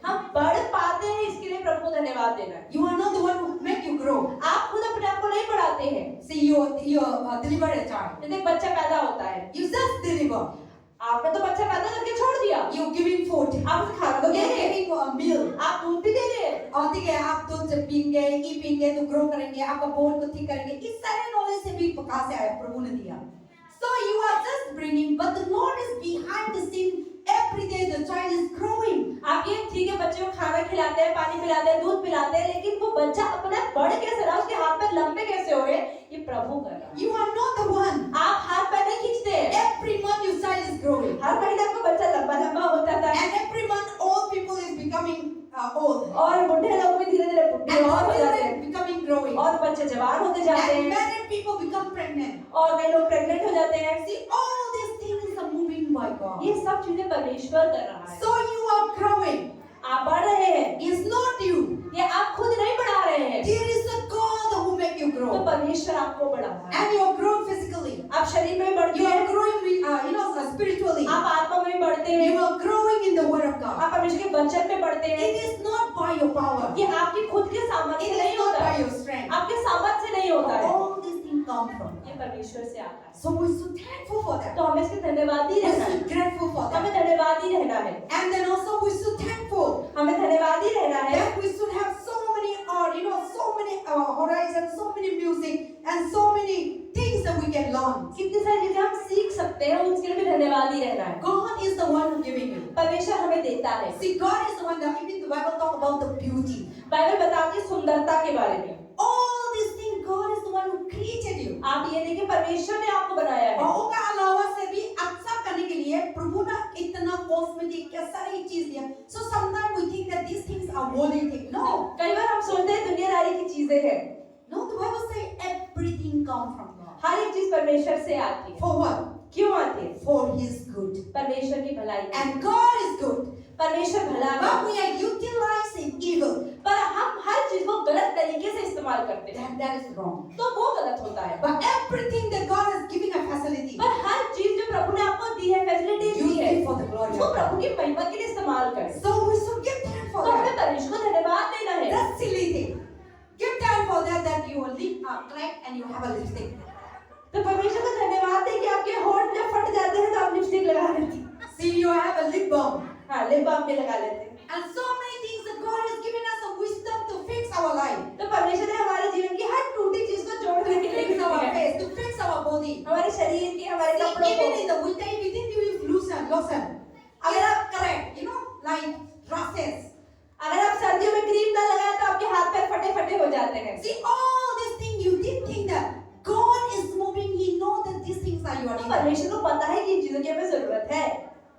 हम बढ़ पाते हैं, इसके लिए प्रभु को धन्यवाद देना है। You are not the one who make you grow. आप खुद अपने आप को नहीं बढ़ाते हैं। See, you deliver a child. जैसे एक बच्चा पैदा होता है, You just deliver. आपने तो बच्चा पैदा करके छोड़ दिया, You're giving food. आप उसे खाना तो दे You're रहे हैं, giving a meal. आप दूध भी दे रहे हैं, और ठीक है, आप दूध जब पीएंगे, घी पीएंगे तो ग्रो करेंगे, आपका बोन को ठीक करेंगे। इस सारे नॉलेज से भी कहाँ से आया? प्रभु ने दिया। So you are just bringing, but the Lord is behind the scene. Every day the child is growing. आप ये ठीक है बच्चे को खाना खिलाते हैं, पानी पिलाते हैं, दूध पिलाते हैं, लेकिन वो बच्चा अपना बढ़ कैसे रहा, उसके हाथ पैर लंबे कैसे हो रहे, ये प्रभु कर रहा है। You are not the one. आप हाथ पैर नहीं खींचते हैं, Every month your child is growing. हर महीने आपका बच्चा लंबा लंबा होता था, And every month old people is becoming old. और बुढ़े लोग भी धीरे धीरे बुढ़े And और हो जाते हैं, children becoming growing. और बच्चे जवान होते जाते And हैं, married people become pregnant. और कई लोग प्रेग्नेंट हो जाते हैं। See, all these things are moving by God. ये सब चीजें परमेश्वर कर रहा है। So you are growing. आप बढ़ रहे हैं, It's not you. ये आप खुद नहीं बढ़ा रहे हैं, There is a God who make you तो grow. परमेश्वर आपको बढ़ा रहा है। And you are growing physically. आप शरीर में भी बढ़ते You are हैं, growing spiritually. आप आत्मा में भी बढ़ते हैं, You are growing in the word of God. आप परमेश्वर के वचन में बढ़ते हैं। It is not by your power. ये आपकी खुद के सामर्थ्य It से नहीं is not होता by है, your strength. आपके सामर्थ्य से नहीं होता है, All these things come from ये God. परमेश्वर से आता है। So we're so thankful for that. तो हमें इसके धन्यवादी We're रहना so है, grateful for हमें that. धन्यवादी रहना है, And then also we're so thankful हमें धन्यवादी रहना है that we should have so many so many horizons, so many music, and so many things that we can learn. कितनी सारी चीजें हम सीख सकते हैं, उसके लिए भी धन्यवादी रहना है। God is the one who giving you. परमेश्वर हमें देता है। See, God is the one that even the Bible talk about the beauty. Bible बताती है सुंदरता के बारे में। All these things, God is the one who created you. आप ये देखिए परमेश्वर ने आपको बनाया है, और उसका अलावा से भी अच्छा करने के लिए प्रभु ने इतना कॉस्मेटिक या सारी चीज दिया. So sometimes we think that these things are worldly things. No, कई बार हम सोचते हैं दुनियादारी की चीजें हैं। no. The Bible say everything comes from God. हर एक चीज परमेश्वर से आती है। For what? क्यों आती है? For His good. परमेश्वर की भलाई। And God is good. परमेश्वर भला है, But we are utilizing evil. पर हम हर चीज को गलत तरीके से इस्तेमाल करते हैं, That is wrong. तो वो गलत होता है। But everything that God is giving a facility, पर हर चीज जो प्रभु ने आपको दी है, फैसिलिटीज दी use है, it for the glory उसको of God. प्रभु की महिमा के लिए इस्तेमाल करें। So we should give thanks for तो हमें that. परमेश्वर को धन्यवाद देना है। That's silly thing. Give thanks for that you will lip crack and you have a lipstick. तो परमेश्वर को धन्यवाद दें कि आपके होंठ जब फट जाते हैं तो आप लिपस्टिक लगा लेते हैं। See, you have a lip balm. हाँ, लिप बाम भी लगा लेते हैं। And so many things that God has given us a wisdom to fix our life, तो परमेश्वर ने हमारे जीवन की हर टूटी चीज को जोड़ने के to लिए fix our दिया है। face, to fix our body. हमारे शरीर की, हमारे See, कपड़ों even को। in the winter, if you think you use lotion, अगर आप correct, like rashes. अगर आप सर्दियों में क्रीम ना लगाए तो आपके हाथ पैर फटे फटे हो जाते हैं। See, all these things you didn't think that God is moving. He knows that these things are your तो needs. परमेश्वर को पता है कि इन चीजों की हमें जरूरत है,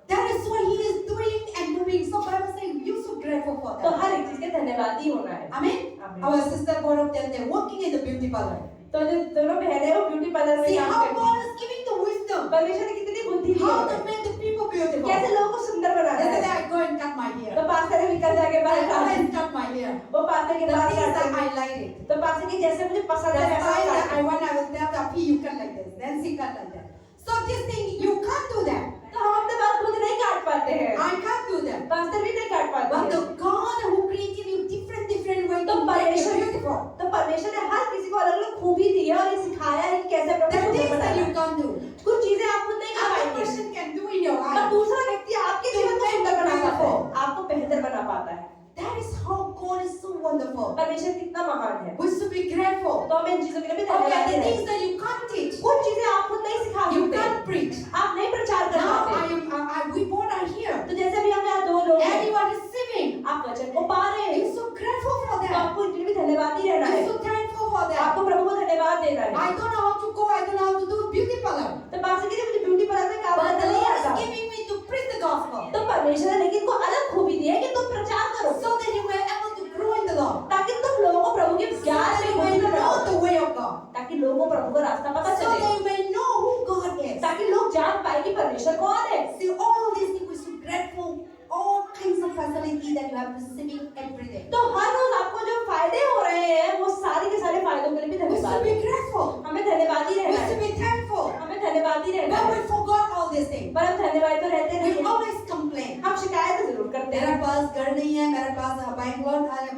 That is why He is doing and moving. So Bible saying you so grateful for तो that. हर एक चीज के धन्यवादी होना है। Amen. Amen. Our sister brought up that they're working in the beauty parlor. तो जो दोनों बहनें हैं वो ब्यूटी पार्लर में See काम how करती God हैं। is giving the wisdom. परमेश्वर ने कितनी बुद्धि दी How है, to make the people beautiful. कैसे लोगों को सुंदर बनाना Yesterday है। I go and cut my तो hair. पास्टर ने निकल जाके I बाहर go काट and cut my hair. वो पास्टर के The पास things जाते that हैं। I like it. तो पास्टर की जैसे मुझे पसंद है That's वैसा why that काट I want I will tell that you cut like this. Then she cut like that. So this thing you can't do that. तो हम अपने बाल खुद नहीं काट पाते हैं, I can't do that. Pastor भी नहीं काट पाते But the हैं। God who created you different way तो to make you परमेश्वर beautiful. तो परमेश्वर ने हर किसी को अलग अलग खूबी दी है और ये सिखाया है कि कैसे अपना The सुंदर things that बनाना you है। can't do. कुछ चीजें आप खुद नहीं कर Other पाएंगे, person can do in your पर life. दूसरा व्यक्ति आपके जीवन को सुंदर बना पाता है, beautiful. आपको बेहतर बना पाता है। That is how God is so wonderful. परमेश्वर कितना महान है। We should be grateful. तो हमें इन चीजों के लिए भी Okay, धन्यवाद the देना things है। that you can't teach, कुछ चीजें आप खुद नहीं सिखा you सकते, can't preach. आप नहीं प्रचार कर Now पाते। we both are here, तो जैसे भी हम यहाँ दो लोग and you हैं, are receiving. आप वचन को पा रहे हैं, You're so grateful for तो that. आपको इनके लिए भी धन्यवादी रहना है। You're so thankful for that. आपको प्रभु को धन्यवाद देना है। I don't know how to go. I don't know how to do beauty parlor. तो पास के लिए मुझे ब्यूटी पार्लर में काम But करना the नहीं Lord आता, is giving me to preach the gospel, तो परमेश्वर ने लेकिन को अलग खूबी दी है कि तुम प्रचार करो, so that you may able to grow in the Lord, ताकि तुम लोगों को प्रभु के so ज्ञान that में you may मगन बनाओ, know the way of God, ताकि लोगों को प्रभु का रास्ता पता so that चले, you may know who God is. ताकि लोग जान पाए कि परमेश्वर कौन है। See, all these things we should grateful. All kinds of facility that you have receiving every day. तो हर रोज आपको जो फायदे हो रहे हैं वो सारे के सारे फायदों के लिए भी We should धन्यवाद be है। grateful. हमें धन्यवादी We रहना should है, be thankful. हमें धन्यवादी रहना But है, we forgot all these things. पर हम धन्यवाद तो रहते We नहीं, always complain. हम शिकायत जरूर करते मेरे हैं। पास घर नहीं है, मेरे पास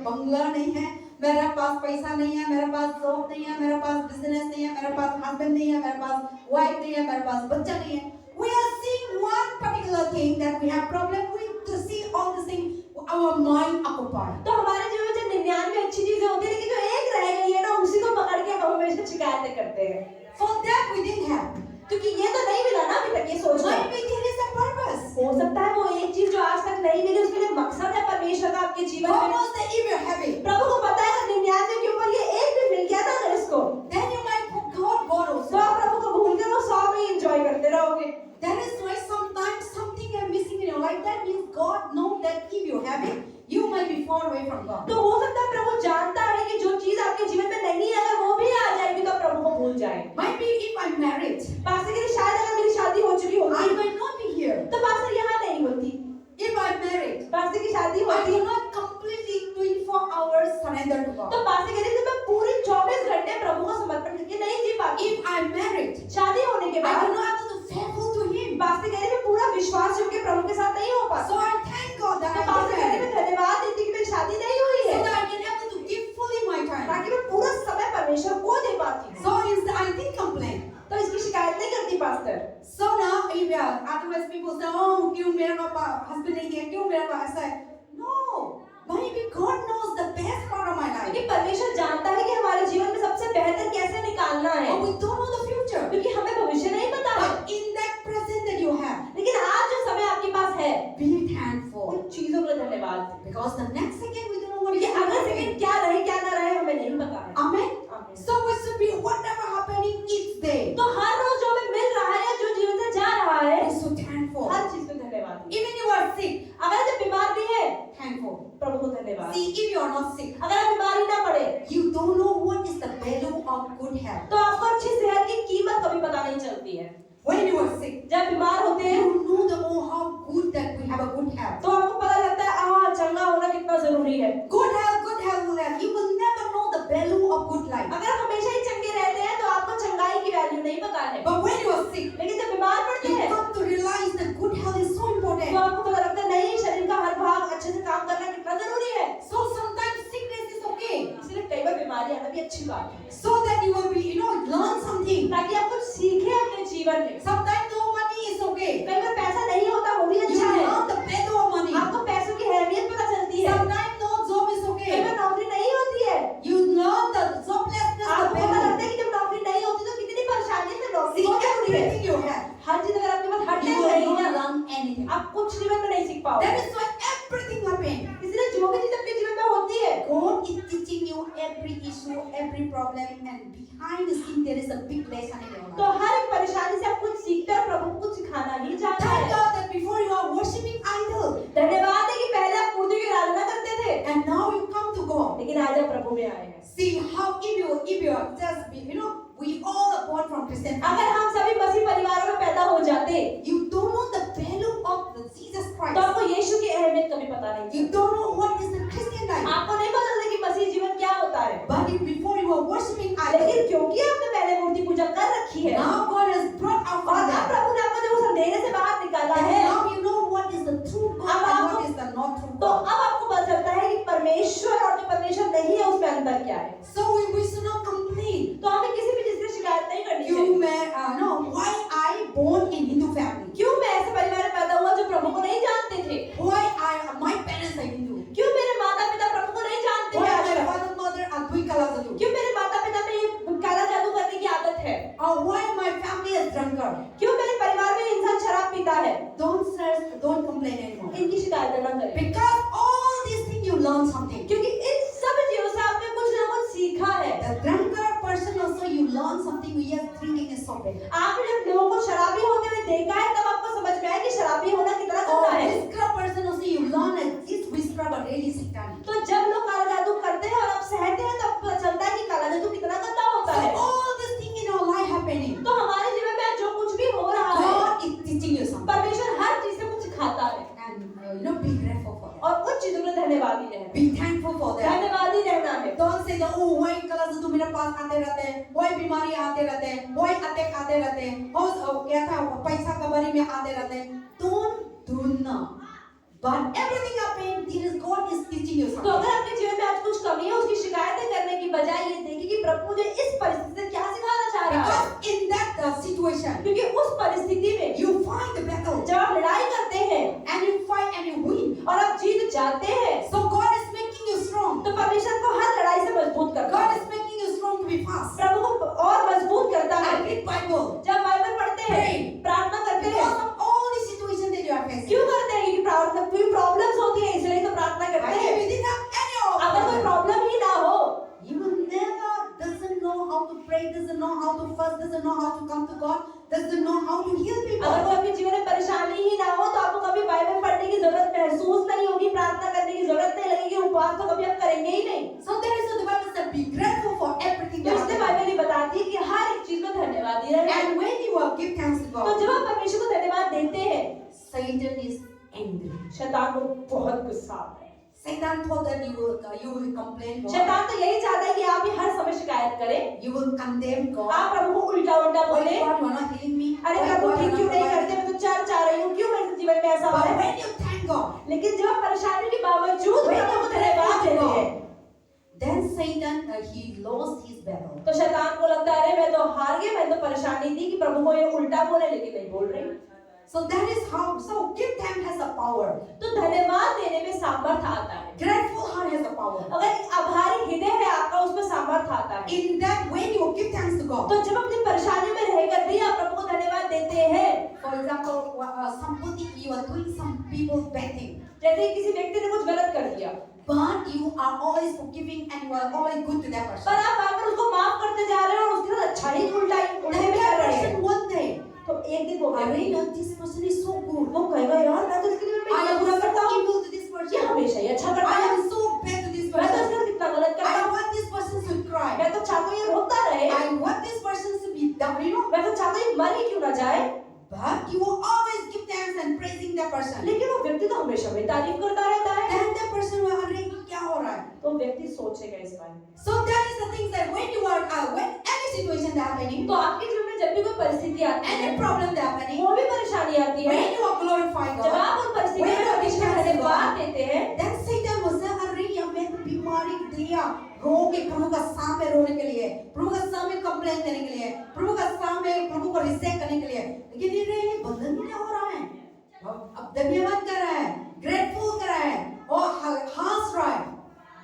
बंगला नहीं है, मेरे पास पैसा नहीं है, मेरे पास जॉब नहीं है, मेरे पास बिजनेस नहीं है, मेरे पास हस्बैंड नहीं है, मेरे पास वाइफ नहीं है, मेरे पास बच्चा नहीं है. We are seeing one particular thing that we have problem with to see all the things our mind occupied. तो हमारे जीवन में जो 99 अच्छी चीजें होती है, लेकिन जो एक रह गई है ना, उसी को पकड़ के हम हमेशा शिकायतें करते हैं। For that we didn't have. क्योंकि ये तो नहीं मिला ना अभी तक, ये सोच रहे हैं। Maybe there is a purpose. हो सकता है वो एक चीज जो आज तक नहीं मिली, उसके लिए मकसद है परमेश्वर का आपके जीवन God में। knows that if you have it, प्रभु को पता है कि 99 के ऊपर ये एक भी मिल गया था अगर इसको, then you might put God तो also. आप प्रभु को भूल कर वो 100 में एंजॉय करते रहोगे। That is why sometimes something is missing in your life. That means God knows that if you have it, you might be far away from God. तो हो सकता है प्रभु जानता है कि जो चीज आपके जीवन में नहीं है, अगर वो भी आ जाएगी तो प्रभु को भूल जाए। Maybe if I'm married, pastor के लिए शायद अगर मेरी शादी हो चुकी I होती might not be here. तो पास्टर यहाँ नहीं होती। If I'm married, पास्टर की शादी I होती do not completely 24 hours surrender to God. तो पास्टर कहते हैं मैं पूरी 24 घंटे प्रभु को समर्पण करके नहीं जी पाती। If I'm married, शादी होने के I बाद do not able to faithful to Him. Pastor कहते हैं मैं पूरा विश्वास योग्य प्रभु के साथ नहीं हो पाती। So I thank God that तो I पास्टर कहते हैं am मैं धन्यवाद देती कि मेरी शादी नहीं हुई so है, that I can able to give fully my time. ताकि मैं पूरा समय परमेश्वर को दे पाती हूँ। So instead, I didn't complain. तो इसकी शिकायत नहीं करती pastor. So now, if otherwise people say, oh, क्यों मेरा husband नहीं है, क्यों मेरा I say, no, maybe God knows the best part of my life. क्योंकि परमेश्वर जानता है कि हमारे जीवन में सबसे बेहतर कैसे निकालना है, But we don't know the future. क्योंकि हमें भविष्य नहीं पता है। But in that present that you have, लेकिन आज जो समय आपके पास है, be thankful. उन चीजों के लिए धन्यवाद। Because the next second we don't know what is क्योंकि अगले happening. सेकंड क्या रहे क्या ना रहे हमें नहीं पता है। Amen. आमीन। So we should be whatever happening each day. तो हर रोज जो हमें मिल रहा है, जो जीवन से जा रहा है, Be so thankful. हर चीज को धन्यवाद। Even you are sick, अगर जब बीमार भी है, thankful. प्रभु को धन्यवाद। See, if you are not sick, अगर आप बीमारी ना पड़े, you don't know what is the value of good health. तो आपको अच्छी सेहत की कीमत कभी पता नहीं चलती है। When you are sick, जब बीमार होते हैं, you know the oh how good that we have a good health. तो आपको पता लगता है हाँ चंगा होना कितना जरूरी है। Good health, good health, good health. You will never know the value of good life. अगर आप हमेशा ही चंगे रहते हैं तो आपको चंगाई की वैल्यू नहीं पता है। But when you are sick, लेकिन जब बीमार पड़ते you हैं, come to realize that good health is so तो important. आपको पता लगता है नहीं, शरीर का हर भाग अच्छे से काम करना कितना जरूरी है। So sometimes sickness is okay. इसलिए कई बार बीमारी आना भी अच्छी बात है, So that you will be, learn something. ताकि आप कुछ सीखें अपने जीवन में। Sometimes no money is okay. कई बार पैसा नहीं होता वो भी You अच्छा है, learn the value of money. आपको पैसों की अहमियत पता चलती है। Sometimes no job is कई okay. बार नौकरी नहीं होती है, You learn the joblessness, the आपको पता लगता value. है कि जब नौकरी नहीं होती तो कितनी परेशानी से नौकरी See हो जरूरी है। everything you have. हर चीज अगर आपके पास हर You टाइम will रहेगी not ना, learn anything. आप कुछ जीवन में नहीं सीख पाओगे। That is why everything happens. इसलिए जो भी चीज आपके जीवन में होती है, God is teaching you every issue, every problem, and behind the scene there is a big lesson in your तो life. हर एक परेशानी से आप कुछ सीखते हैं, प्रभु को कुछ सिखाना ही चाहता Thank है। God that before you are worshiping idol, धन्यवाद है कि पहले आप मूर्ति की आराधना करते थे, and now you come to God. लेकिन आज आप प्रभु में आए हैं। See how if you are just we all are born from Christian अगर family. हम सभी मसीह परिवारों में पैदा हो जाते, You don't know the value of the Jesus तो Christ. आपको यीशु की अहमियत कभी पता नहीं You चलती। don't know what is the Christian life. आपको नहीं पता चलता कि मसीह जीवन क्या होता है। But if before you are worshiping idol, लेकिन क्योंकि आपने पहले मूर्ति पूजा कर रखी है, now God has brought out और from अब that. प्रभु ने आपको जब उस अंधेरे से बाहर निकाला And है, now you know what is the true God अब and आपको- what is the not true तो God. अब आपको पता चलता है कि परमेश्वर और जो परमेश्वर नहीं है उसमें अंतर क्या है। So we should not complain. तो हमें किसी भी चीज से शिकायत नहीं करनी You चाहिए। may know why I born in Hindu family. क्यों मैं ऐसे परिवार में पैदा हुआ जो प्रभु को नहीं जानते थे? Why my parents are Hindu. क्यों मेरे माता पिता प्रभु को नहीं जानते Why हैं आज my तक? father mother are doing kalazadu. क्यों मेरे माता पिता में ये काला जादू करने की आदत है? Or why my family is drunkard. क्यों मेरे परिवार में इंसान शराब पीता है? Don't complain anymore. इनकी शिकायत न करें, Because all these things you learn something. क्योंकि इन सब चीजों से आपने कुछ ना कुछ सीखा है। The drunkard person also you learn something. We are drinking is so bad. आपने जब लोगों को शराबी होते हुए देखा है तब आपको समझ में आया कि शराबी होना कितना Or गंदा है। whisperer person also you learn that this whisperer are really satanic. तो जब लोग काला जादू करते हैं और आप सहते हैं तब पता चलता है कि काला जादू कितना गंदा होता So है। all these things in our life happening. तो हमारे जीवन में जो कुछ भी हो रहा है, God is teaching you something. परमेश्वर हर चीज से कुछ सिखाता है And be grateful for it. और उन चीजों के लिए धन्यवादी रहना, Be thankful for that. धन्यवादी रहना है। Don't say that, oh, why kalazadu मेरे पास आते रहते हैं, why बीमारी आते रहते हैं, why अटैक आते रहते हैं, क्या था पैसा कबारी में आते रहते हैं. Don't do not. But everything happen, there is God is teaching you तो something. अगर आपके जीवन में आज कुछ कमी है, उसकी शिकायतें करने की बजाय ये देखिए कि प्रभु मुझे इस परिस्थिति से क्या सिखाना चाह रहा है। Because in that situation, क्योंकि उस परिस्थिति में you find the battle. जब doesn't know how to fast, doesn't know how to come to God, doesn't know how to heal अगर people. कोई अपने जीवन में परेशानी ही ना हो तो आपको कभी बाइबल पढ़ने की जरूरत महसूस नहीं होगी, प्रार्थना करने की जरूरत नहीं लगेगी, उपवास तो कभी आप करेंगे ही नहीं। So there is the Bible says, be grateful for everything तो that इसलिए happens. बाइबल ये बताती है कि हर एक चीज में धन्यवादी रहें। And when you give thanks to तो God, जब आप परमेश्वर को धन्यवाद देते हैं, Satan is angry. शैतान को बहुत गुस्सा आता है। Satan thought that you will complain God, शैतान तो यही चाहता है कि आप ही हर समय शिकायत करें, you will condemn God. आप प्रभु को उल्टा उल्टा Why बोले, God, you are not healing me? अरे Why प्रभु God, you ठीक are क्यों not नहीं providing? करते, मैं तो चाह रही हूँ, क्यों मेरे जीवन में ऐसा हो But रहा है? when you thank God, लेकिन जब आप परेशानी के बावजूद When प्रभु को you धन्यवाद thank देते God, हैं, then Satan he lost his battle. तो शैतान को लगता है अरे मैं तो हार गया, मैं तो परेशानी थी कि प्रभु को ये उल्टा बोले लेकिन नहीं बोल रही। So that is how. So give thanks has a power. तो धन्यवाद देने में सामर्थ आता है। Grateful heart has a power. अगर एक आभारी हृदय है आपका, उसमें सामर्थ आता है। In that when you give thanks to God. तो जब अपनी परेशानी में रहकर भी आप प्रभु को धन्यवाद देते हैं, For example, somebody you are doing some people bad thing, जैसे किसी व्यक्ति ने कुछ गलत कर दिया, but you are always forgiving and you are always good to that person. पर आप बार-बार उसको माफ करते जा रहे हो और उसके साथ अच्छा ही उल्टा Then भी कर that रहे हैं, person one day, तो एक दिन वो अरे कहेगा, यार this person is so good. वो कहेगा यार मैं तो इसके लिए I इतना am बुरा करता so हूँ, evil to this ये person. हमेशा ही अच्छा करता I है, am so bad to this मैं तो person. इसके साथ कितना गलत करता I हूँ, want this person to cry. मैं तो चाहता हूँ ये रोता रहे, I want this person to be down, you know. मैं तो चाहता हूँ ये मर ही क्यों ना जाए, But you will always give thanks and praising that person. लेकिन वो व्यक्ति तो हमेशा में तारीफ करता रहता है। Then that person will अरे क्या हो रहा है? तो व्यक्ति सोचेगा इस बारे में। So that is the things that when you are when any situation that happening, तो आपके जीवन में जब भी कोई परिस्थिति आती है, any problem that happening, वो भी परेशानी आती है, when you are glorifying जब God, आप उन परिस्थितियों when में you are परमेश्वर को thanking धन्यवाद God, देते हैं, then Satan will say अरे ये मैं तो बीमारी दिया रो के प्रभु का सामने रोने के लिए, प्रभु का सामने कंप्लेन करने के लिए, प्रभु का सामने प्रभु को रिजेक्ट करने के लिए, लेकिन ये बंधन ही नहीं हो रहा है। अब धन्यवाद कर रहा है, ग्रेटफुल कर रहा है और हंस रहा है,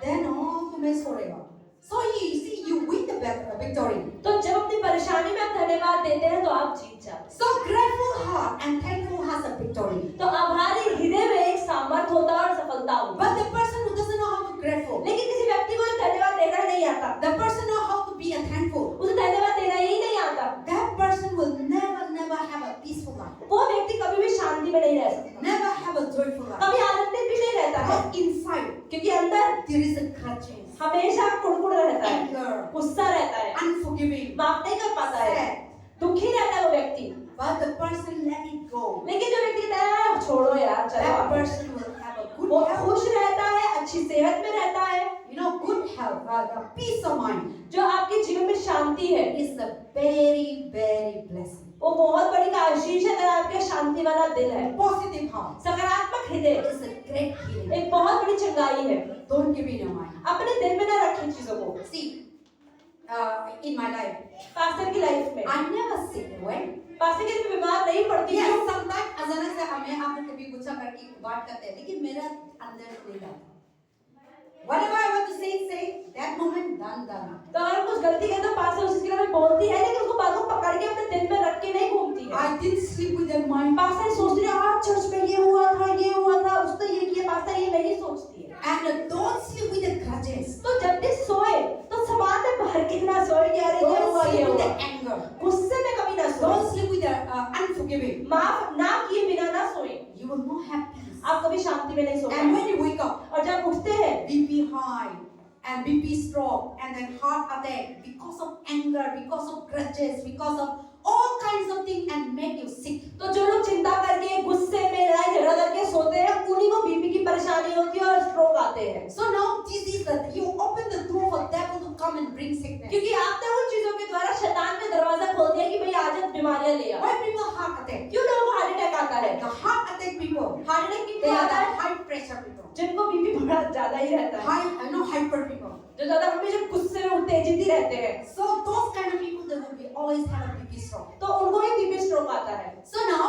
then all तुम्हें छोड़ेगा। So you see you win the victory. तो जब अपनी परेशानी में आप धन्यवाद देते हैं तो आप जीत जाते हैं। So grateful heart and thankful has a victory. तो आभारी हृदय में एक सामर्थ होता है और सफलता होती है। But the person who doesn't know how to grateful, लेकिन किसी व्यक्ति को धन्यवाद देना नहीं आता, the person know how to be a thankful, उसे धन्यवाद देना ही नहीं आता, that person will never have a peaceful life, वो व्यक्ति कभी भी शांति में नहीं रह सकता, never have a joyful life. कभी आनंदित भी नहीं रहता है, But inside क्योंकि अंदर there is a grudges, हमेशा कुड़कुड़ रहता है, anger, गुस्सा रहता है, unforgiving, माफ नहीं कर पाता है, sad. दुखी रहता है वो व्यक्ति। But the person let it go. लेकिन जो व्यक्ति कहता है छोड़ो यार चलो That आगे, person will have a good वो health, खुश रहता है, अच्छी सेहत में रहता है। you know, good health, the peace of mind जो आपके जीवन में शांति है, is a very blessing. वो बहुत बड़ी आशीष है अगर आपके शांति वाला दिल है। Positive heart सकारात्मक हृदय is a great healing. एक बहुत बड़ी चंगाई है। Don't give in your mind. अपने दिल में ना रखें चीजों को। See, in my life, pastor की लाइफ में I never sick away. Pastor के लिए बीमार नहीं पड़ती Yes, हूँ। sometimes अचानक से हमें आप कभी गुस्सा करके बात करते हैं, लेकिन मेरा अंदर नहीं जाता। Whatever I want to say, that moment done. तो अगर कुछ गलती करे तो पास्टर उसी के लिए बोलती है, लेकिन उसको बाद में पकड़ के अपने दिल में रख के नहीं घूमती है। I didn't sleep with that mind. Pastor सोचती है आज चर्च में ये हुआ था, उसने ये किया, पास्टर ये नहीं सोचती है। And don't sleep with the grudges. तो जब भी सोए तो समान में भर के ना सोए कि अरे ये Don't हुआ sleep with हुआ। the anger. गुस्से में कभी ना सोए, Don't sleep with the unforgiving. माफ ना किए बिना ना सोए, You will not have peace. आप कभी शांति में नहीं सो And पाएंगे। when you wake up, और जब उठते हैं BP high and BP stroke and then heart attack because of anger, because of grudges, because of all kinds of things and make you sick. तो जो लोग चिंता करके गुस्से में लड़ाई झगड़ा करके सोते हैं उन्हीं को बीपी की परेशानी होती है और स्ट्रोक आते हैं। So now this is that you open the door for devil to come and bring sickness. क्योंकि आपने उन चीजों के द्वारा शैतान ने दरवाजा खोल दिया कि भाई आज आप बीमारियां ले आओ। Why people heart attack? क्यों लोगों को हार्ट अटैक आता है? The heart attack people, heart attack they किनको are आता the है? high pressure people, जिनको बीपी बड़ा ज्यादा ही रहता है, hyper people. जो ज्यादा हमेशा गुस्से में उत्तेजित ही रहते हैं, So those kind of people they will be always have a BP stroke. तो उनको ही बीपी स्ट्रोक आता है। So now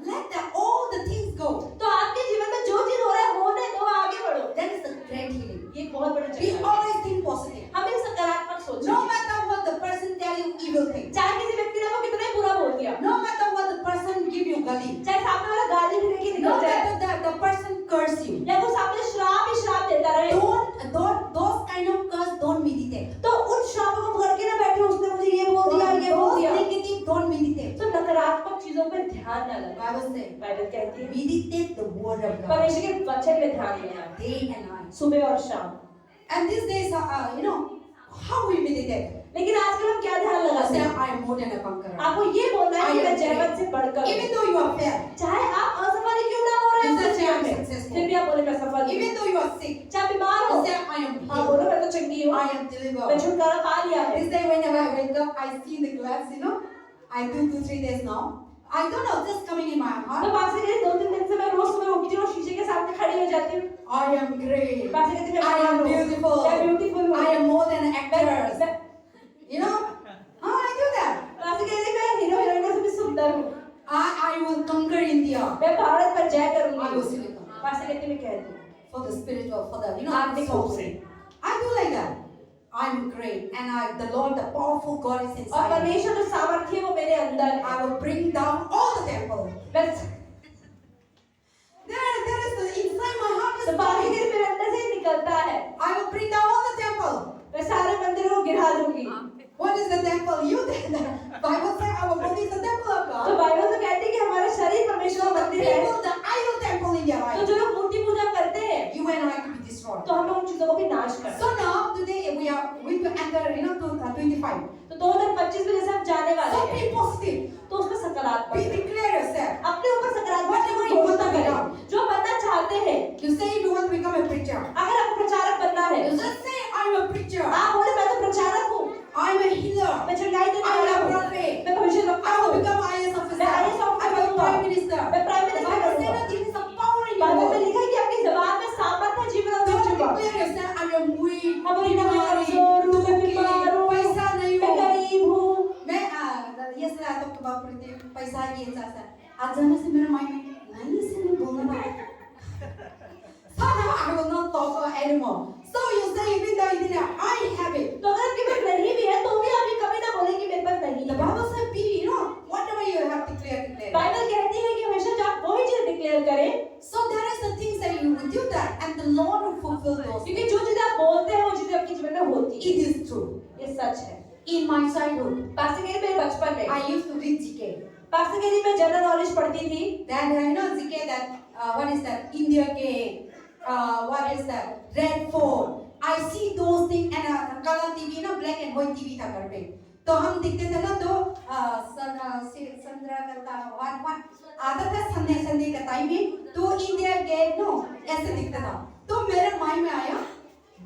let all the things go. तो आपके जीवन में जो चीज हो रहा है होने दो, आगे बढ़ो। That is the great healing. ये एक बहुत बड़ी We चीज है। always think positive. हमें सकारात्मक सोचें। No matter what the person tell you evil thing. चाहे किसी व्यक्ति ने वो कितना ही बुरा बोल दिया, No matter what the person give you gali. चाहे सामने वाला गाली भी देके No निकल जाए matter the person curse you. या वो सामने श्राप ही श्राप देता रहे, Don't those kind of curse don't meditate. तो उन श्रापों को पकड़ के ना बैठे उसने मुझे ये बोल चीजों पर ध्यान न लगाए। Bible says, बाइबल कहती है meditate the word of God परमेश्वर के वचन में ध्यान देना day and night. सुबह और शाम। And these days, how we meditate? लेकिन आजकल हम क्या ध्यान लगाते Say, हैं? I am more than a conqueror. आपको ये बोलना है कि मैं जयवंत से बढ़कर Even though you are fair, चाहे आप असफल ही क्यों ना हो रहे You हैं say, जीवन "I am में, successful." फिर भी आप बोले मैं सफल हूँ। even though you are sick, चाहे बीमार हो, you say, I am हाँ healed. बोलो मैं तो चंगी हूँ, I am मैं delivered. छुटकारा पा लिया है। This day, whenever I wake up, I see the glass, I do 2-3 days now. I don't know, just coming in my तो heart. पास से 2-3 दिन से मैं रोज सुबह उठती हूँ और शीशे के सामने खड़ी हो जाती हूँ। I am great. पास से कहती मैं I am beautiful. मैं ब्यूटीफुल हूँ। I am more than actors. मैं I do that. पास से कहती मैं हीरो हीरोइनों से भी सुंदर हूँ। I will conquer India. मैं भारत पर जय I will करूँगी। silicon. पास से कहती मैं कहती हूँ For the spiritual, for the, आत्मिक रूप soul. से। I do like that. I'm great. And the Lord, the powerful God is और inside me. परमेश्वर जो सामर्थ्य है वो मेरे अंदर है। I will bring down all the temple. बस There is the inside my heart is तो बाकी coming. दिन मेरे अंदर से ही निकलता है। I will bring down all the temple. मैं सारे मंदिरों को गिरा दूंगी। What is the temple? You did that. Bible says our body is the temple of तो God. बाइबल तो कहती है कि हमारा शरीर परमेश्वर का मंदिर है। People, the idol temple in their तो life. जो लोग मूर्ति पूजा करते हैं You and I to be destroyed. तो हम लोग उन चीजों को भी नाश करते So now today we are going to enter, to 25. हैं। तो 2025 में जैसे हम जाने वाले So हैं be positive. तो उसमें सकारात्मक Be declare yourself. अपने ऊपर सकारात्मक Whatever you want घोषणा to करें। become. जो बनना चाहते हैं, You say if you want to become a preacher. अगर आपको प्रचारक बनना है, You just say I'm a preacher. आप बोले मैं तो प्रचारक हूँ, I'm a healer. मैं चंगाई देने I'm वाला a हूँ, prophet. मैं भविष्य वक्ता I will हूँ, become IAS officer. मैं IAS officer I'm a बनूंगा, prime minister. मैं prime The minister Bible says बनूंगा। that there is a power in Bible में you. लिखा है कि आपकी जबान में सामर्थ्य है जीवन और Don't मृत्यु का। declare yourself I'm a weak, अब मैं बीमारी, कमजोर हूँ, मैं दुखी, बीमार हूँ, पैसा नहीं मैं हूँ. गरीब हूँ। मैं yesterday I talked about पैसा ये ऐसा. आज जाने से मेरे माइंड में नहीं से नहीं बोलना था. So now I will not talk anymore. So you say even though you didn't, I have it. तो अगर आपके पास नहीं भी है तो भी आप ये कभी ना बोलें कि मेरे पास नहीं The है। Bible says be, whatever you have declare. Bible कहती है कि हमेशा जब आप वही चीज डिक्लेयर करें, So there is the things that you will do that, and the Lord will fulfill those. क्योंकि जो चीजें आप बोलते हैं वो चीजें आपके जीवन में होती है। It is true. ये सच है। In my childhood, पास्टर कहती मेरे बचपन में, I used to read GK. Pastor कहती मैं जनरल नॉलेज पढ़ती थी। Then GK that what is that? India Gate. What is that? Red Fort. I see those things and color TV black and white TV था घर पे. तो हम दिखते थे ना तो संद्रा करता आता था संडे का टाइम में तो इंडिया गेट ऐसे दिखता था. तो मेरे माइंड में आया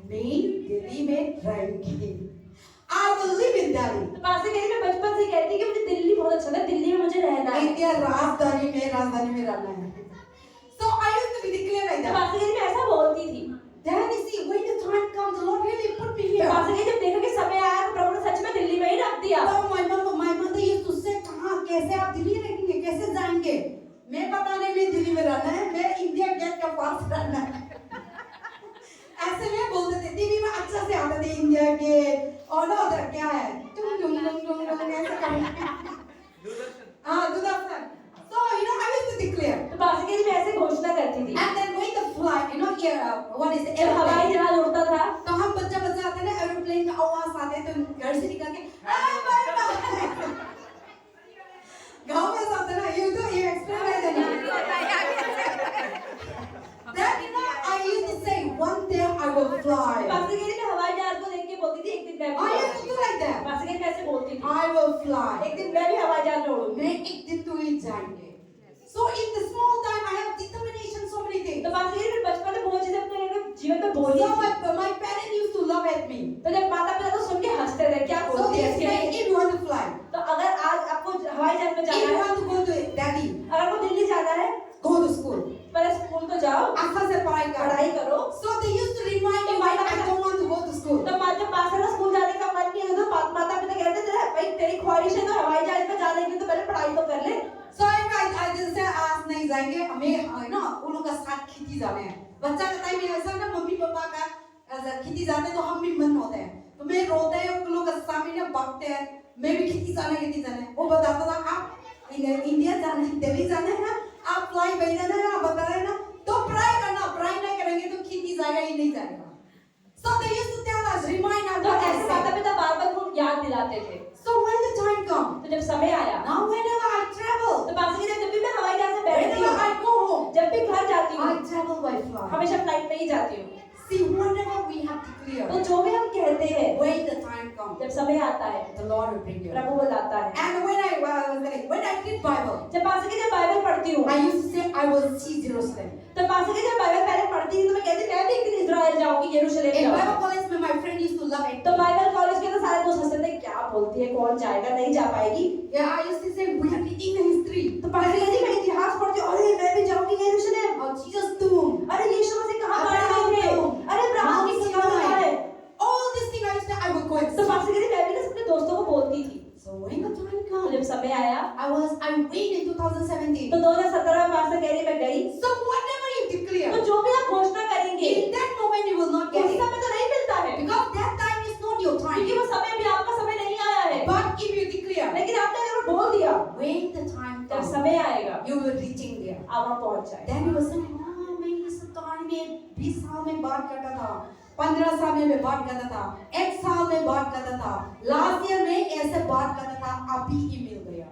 मैं दिल्ली में रहेंगी. I will live in Delhi. तो पास्टर कहती मैं बचपन से कहती कि मुझे दिल्ली बहुत अच्छा लगता है, दिल्ली में मुझे रहना है। इंडिया राजधानी में रहना है. So I used to be declared like तो that. पास्टर कहती मैं ऐसा बोलती थी। Then you see when the time comes, the Lord really put me तो here. पास्टर कहती जब देखा कि समय आया तो प्रभु ने सच में दिल्ली में ही रख दिया। So my mother used to say, कहाँ कैसे आप दिल्ली रहेंगे, कैसे जाएंगे? मैं पता नहीं मैं दिल्ली में रहना है, मैं इंडिया गेट के पास रहना है. ऐसे में बोलते थे, टीवी में अच्छा से आते थे इंडिया गेट और ना उधर क्या है? टुंग ऐसे करके. Doordarshan. So I used to declare. तो पास्टर कहती मैं ऐसे घोषणा करती थी। And then when the flight, what is it? जब हवाई जहाज उड़ता था तो हम बच्चा आते ना एरोप्लेन का आवाज आते तो घर से निकल के बाय गांव में सब ना ये एक्सप्लेन है ना. Then I used to say one day I will fly. Pastor कहती मैं हवाई जहाज को देख के बोलती थी एक दिन मैं भी I used to do like that. Pastor कहती मैं ऐसे बोलती थी I will fly. एक दिन मैं भी हवाई जहाज में उड़ूंगी। मैं एक दिन तो ही जाएंगे. So in the small time I have determination so many things. तो पास्टर कहती बचपन में बहुत चीजें अपने जीवन में बोली So थी। my parents used to laugh at me. तो जब माता पिता तो सुन के हंसते थे क्या So बोलती they है say इसके? if you want to fly, तो अगर आज आपको हवाई जहाज में if जाना you है, want to go to Delhi, अगर आपको दिल्ली जाना है, go to school. पहले स्कूल तो जाओ, अच्छा से पढ़ाई करो. पढ़ाई करो। So they used to remind me why I don't want to go to school. तो जब पास्टर का स्कूल जाने का मन नहीं है तो माता पिता कहते थे भाई तेरी ख्वाहिश है तो हवाई जहाज में जाने के लिए तो पहले पढ़ाई तो कर ले। So I just say आज नहीं जाएंगे हमें उन लोगों का साथ खेती जाने हैं. बच्चा का टाइम ऐसा ना मम्मी पापा का खेती जाते तो हम भी मन होते हैं. तो मैं रोते हैं उन लोगों का सामने भागते हैं मैं भी खेती जाना है. वो बताता था आप इंडिया जाना है दिल्ली जाना है ना आप फ्लाई भेजना है आप बता रहे ना तो पढ़ाई करना पढ़ाई नहीं करेंगे तो खेती जाएगा ही नहीं जाएगा. So they used to tell us remind us. तो ऐसे माता पिता बार-बार याद दिलाते थे। So when the time comes, तो जब समय आया now whenever I travel, तो I fly. हमेशा फ्लाइट में ही जाती हूँ। See, whatever we have declared, तो जो भी हम कहते हैं, when the time comes, जब समय आता है, the Lord will bring you. प्रभु बुलाता है। And when I read Bible, जब बाइबल पढ़ती हूँ, I used to say I will see Jerusalem. तो जब बाइबल पहले पढ़ती थी तो मैं कहती मैं भी एक दिन इजराइल जाऊंगी, यरूशलेम In जाऊंगी। Bible college, my friend used to love it. तो बाइबल कॉलेज के तो सारे दोस्त हंसते थे, क्या बोलती है, कौन जाएगा, नहीं जा पाएगी। Yeah, I used to say we are reading the history. तो पास्टर कहती मैं इतिहास पढ़ती हूँ, अरे मैं भी जाऊंगी यरूशलेम। Of Jesus' tomb. अरे यीशु मसीह कहाँ मारे गए थे, अरे अब्राहम की कब्र कहाँ है। All these things I used to say I will go and तो see. पास्टर कहती मैं भी ना अपने दोस्तों को बोलती थी। So when the time तो comes, जब समय आया, I went in 2017. तो 2017 में पास्टर कह रही मैं गई। So whatever you तो declare, जो भी आप घोषणा करेंगे, in that moment you will not get उस it. समय तो नहीं मिलता है, Because that time is not your time. क्योंकि वो समय भी आपका समय नहीं आया है। But if you declare, लेकिन आपने अगर बोल दिया, when the time जब comes, समय आएगा, you will reaching there. आप वहाँ पहुँच जाए। Then you will say, हाँ मैं इस टाइम में 20 साल में बात करता था, 15 साल में मैं बात करता था, 1 साल में बात करता था, लास्ट ईयर में ऐसे बात करता था, अभी ही मिल गया.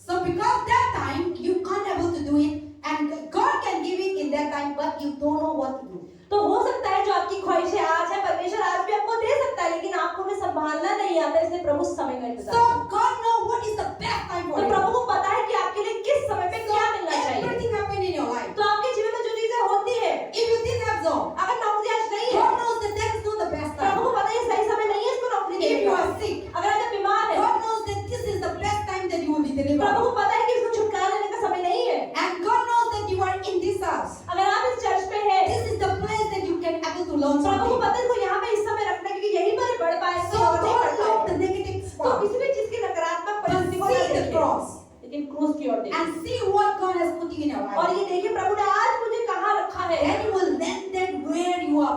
So because that time you can't able to do it and God can give it in that time but you don't know what to do. तो हो सकता है जो आपकी ख्वाहिशें आज है, परमेश्वर आज भी आपको दे सकता है, लेकिन आपको उन्हें संभालना नहीं आता, इसलिए प्रभु समय का इंतजार So करता है। God knows what is the best time for तो you. प्रभु को पता है कि आपके लिए किस समय पे क्या मिलना चाहिए। Everything happen in your life. तो आपके जीवन में जो चीजें होती है, If you didn't have job, अगर नौकरी आज नहीं है, God knows that that is not the best Prabhu time. को पता है ये सही समय नहीं है इसको नौकरी If देने you का। are sick, अगर आज आप बीमार है, God knows that this is the best time that you will be delivered. प्रभु को पता है कि इसको छुटकारा लेने का समय नहीं है। And God knows that you are in this house. अगर आप इस चर्च में हैं, This is the place that you can able to learn प्रभु को something. पता है इसको यहाँ पे इस समय रखना, क्योंकि यहीं पर बढ़ पाए, So और नहीं बढ़ don't look पाए। the negative तो spot. किसी भी चीज की नकारात्मक But परिस्थिति को ना see the देखिए, cross लेकिन क्रूस की ओर देखिए and see what God has put in your और life. ये देखिए प्रभु ने आज मुझे कहाँ रखा है। And you will land that where you are,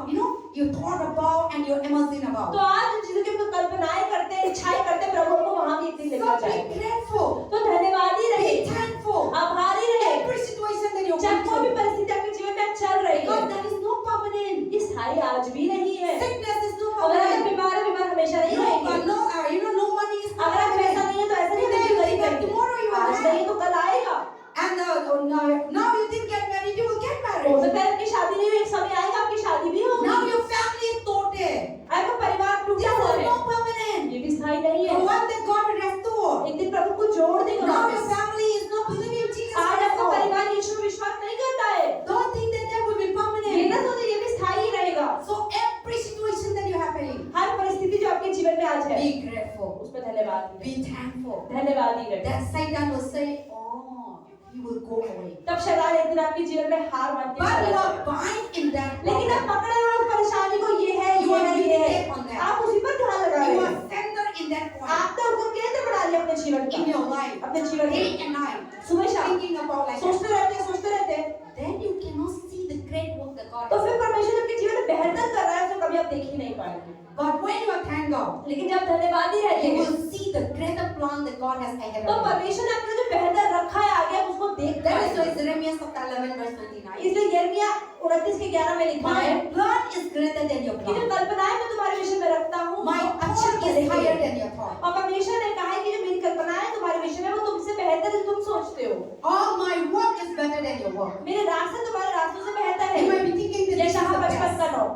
you thought about and you imagine तो about. आज जिन चीजों की हम कल्पनाएं करते हैं, इच्छाएं करते हैं, प्रभु हमको वहां भी एक दिन लेकर So be जाएंगे। grateful. तो धन्यवादी Be रहे, thankful. आभारी रहे, Every situation that you're चाहे going कोई भी through. परिस्थिति आपके जीवन में चल रही है, Because that is not permanent. ये स्थायी आज भी नहीं है। Sickness is not अगर आप permanent. बीमार है, बीमार हमेशा नहीं रहेंगे। No money is अगर आप पैसा permanent. नहीं है तो ऐसा नहीं Today है you कि think that करेंगे, tomorrow you will आज have. नहीं तो कल आएगा। And now you didn't get married, you will get हो married. सकता है आपकी शादी नहीं हुई, एक समय आएगा आपकी शादी भी होगी। Now your family is total. आपका परिवार This टूटा is हुआ है, not permanent. ये भी स्थायी नहीं The है। one that God will restore. एक दिन प्रभु को जोड़ देगा Now your वापस। family is not believing Jesus आज आपका anymore. परिवार यीशु में विश्वास नहीं करता है, Don't think that that will be ये permanent. ना सोचे ये भी स्थायी रहेगा। So every situation that you have in, हर परिस्थिति जो आपके जीवन में आज है, be grateful. उसमें धन्यवाद दीजिए, Be thankful. धन्यवाद ही रहे। That Satan will say, oh, he will go away. तब शैतान एक दिन आपके जीवन में हार मान के But चला you are जाएगा। bind in that लेकिन आप problem. पकड़े हुए उस परेशानी को, ये है, You ये are है, ये meditate on है, that. आप उसी पर ध्यान लगा रहे You हैं। are centered in that point. आपने उसको केंद्र बना लिया अपने जीवन In का, your life. अपने जीवन Day में and night. सुबह शाम Thinking about like that. सोचते रहते हैं। Then you cannot see the great work that God तो has फिर done. परमेश्वर आपके जीवन में बेहतर कर रहा है, तो कभी आप देख ही नहीं पाएंगे। But when you are thank God, लेकिन जब धन्यवादी you रहेंगे, will see the greater plan that God has ahead तो of you. परमेश्वर ने आपके लिए जो बेहतर रखा है आगे, आप उसको देख That is why पाएंगे। Jeremiah chapter 11 verse 29. इसलिए यिर्मयाह 29:11 में लिखा है My plan is greater than your कि जो plan. कल्पनाएं मैं तुम्हारे विषय में रखता हूँ, My वो action और is higher बढ़ेगी। than your thought. और परमेश्वर ने कहा है कि जो मेरी कल्पनाएं तुम्हारे विषय में, वो तुमसे बेहतर है, तुम सोचते हो। All my work is better than your work. मेरे रास्ते तुम्हारे रास्तों से बेहतर You might है। be thinking that this is जैसा हम the 55 best. का 9,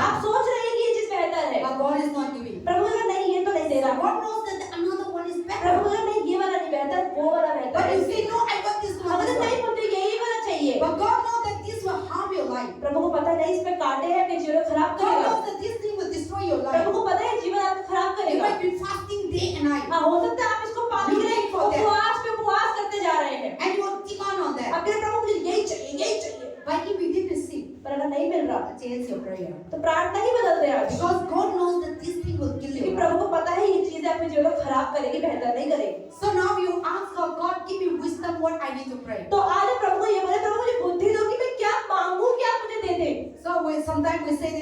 आप सोच रहे हैं कि ये चीज बेहतर है, But God is not giving. प्रभु अगर नहीं ये तो नहीं दे रहा, God knows that another one is Prabhu better. अगर नहीं ये वाला नहीं बेहतर, वो वाला बेहतर But है। you say, no, I want this one. अगर This नहीं one. मुझे यही वाला चाहिए, But God knows that this will harm your life. प्रभु को पता नहीं इसमें कांटे हैं, अपने जीवन को खराब God करेगा। knows that this thing will destroy your life. प्रभु को पता है जीवन आपका खराब You करेगा। might be fasting day and night. हाँ, हो सकता है आप इसको पाने के लिए You for that. उपवास पे उपवास करते जा रहे हैं। And you will demand on that. अब कहते हैं, प्रभु मुझे यही चाहिए, यही चाहिए। But if you didn't receive, पर अगर नहीं मिल रहा, change your prayer. तो प्रार्थना ही बदल दे आज। Because God knows that this thing will kill क्योंकि you. प्रभु को पता है ये चीजें अपने जीवन को खराब करेगी, बेहतर नहीं करेगी। So now you ask God, God, give me wisdom what I need to pray. तो आज प्रभु को ये बोले, प्रभु मुझे बुद्धि दो कि मैं क्या मांगू, क्या मुझे दे दे। So sometimes we say,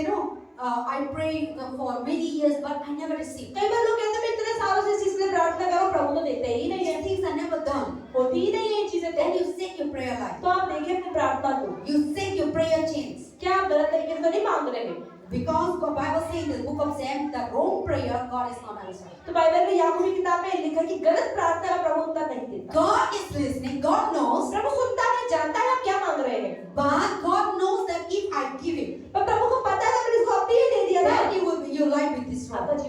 I prayed for many years, but I never received. कई बार लोग कहते हैं मैं इतने सालों से इस चीज के लिए प्रार्थना करो, प्रभु तो देते ही नहीं है, These things are never done. होती ही नहीं है ये चीजें। Then you set your prayer life. तो आप देखिए अपनी प्रार्थना को, You set your prayer chains. क्या आप गलत तरीके से तो नहीं मांग रहे हैं। Because the Bible says in the book of James, the wrong prayer, God is not answering. तो बाइबल में याकूब की किताब में लिखा कि गलत प्रार्थना का प्रभु उत्तर नहीं देता। God is listening. God knows. प्रभु सुनता है, जानता है आप क्या मांग रहे हैं, But God knows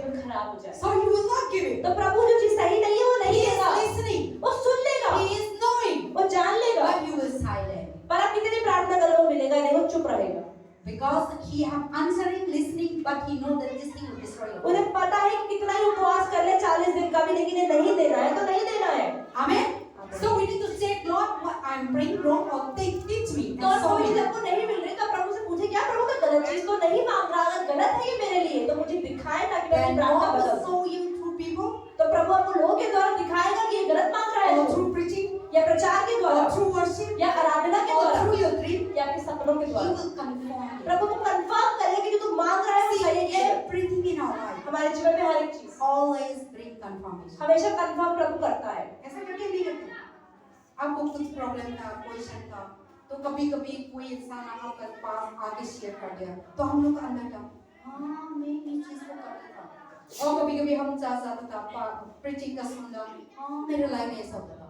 जीवन खराब हो जाए। So you will not give it. तो प्रभु जो चीज सही नहीं है वो He नहीं is देगा, listening. वो सुन लेगा, He is knowing. वो जान लेगा, But you will silent. पर आप कितनी प्रार्थना करो वो मिलेगा नहीं, वो चुप रहेगा। Because he have answering, listening, but he know that this thing will destroy you. उन्हें पता है कि कितना ही उपवास कर ले 40 दिन का भी, लेकिन ये नहीं देना है तो नहीं देना है। Amen. So we need to say, Lord, what I'm praying wrong, or teach me. तो And कोई show चीज me. आपको नहीं मिल रही तो प्रभु से पूछे, क्या प्रभु मैं गलत चीज तो नहीं मांग रहा, अगर गलत है ये मेरे लिए तो मुझे दिखाए ताकि मैं अपनी Then प्रार्थना God will बदल दूं। show you through people, तो प्रभु आपको लोगों के द्वारा दिखाएगा कि ये गलत मांग रहा है or तो, through preaching, या प्रचार के द्वारा, or through worship, या आराधना के or द्वारा, through your dream. या आपके सपनों के He द्वारा। will confirm you. प्रभु को कंफर्म करेगा कि जो तुम मांग रहा है वो सही है। Everything in our life हमारे जीवन में हर एक चीज always bring confirmation. हमेशा कंफर्म प्रभु करता है। ऐसा करके नहीं करते। आपको कुछ प्रॉब्लम था, क्वेश्चन था, तो कभी-कभी कोई इंसान आपके पास आके शेयर कर दिया, तो हम लोग अंदर था, हाँ मैं ये चीज को कर रहा था। और कभी-कभी हम चाहता था प्रीचिंग का सुनना, हाँ मेरे लाइफ में ऐसा होता था।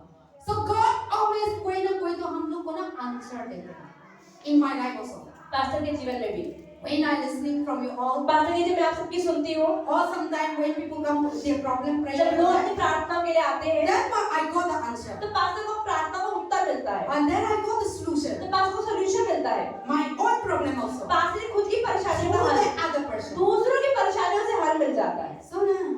So God always कोई ना कोई तो हम लोग को ना आंसर देते हैं। In my life also. Pastor के जीवन में भी, When I listening from you all, pastor की जब मैं आप सबकी सुनती हूँ, or sometimes when people come with their problem, जब prayer, लोग अपनी प्रार्थना के लिए आते हैं, then I got the answer. तो पास्टर को प्रार्थना का उत्तर मिलता है, And then I got the solution. तो पास्टर को सॉल्यूशन मिलता है। My own problem also. Pastor की खुद की परेशानियों For का हल, the other person. दूसरों की परेशानियों से हल मिल जाता है। So now,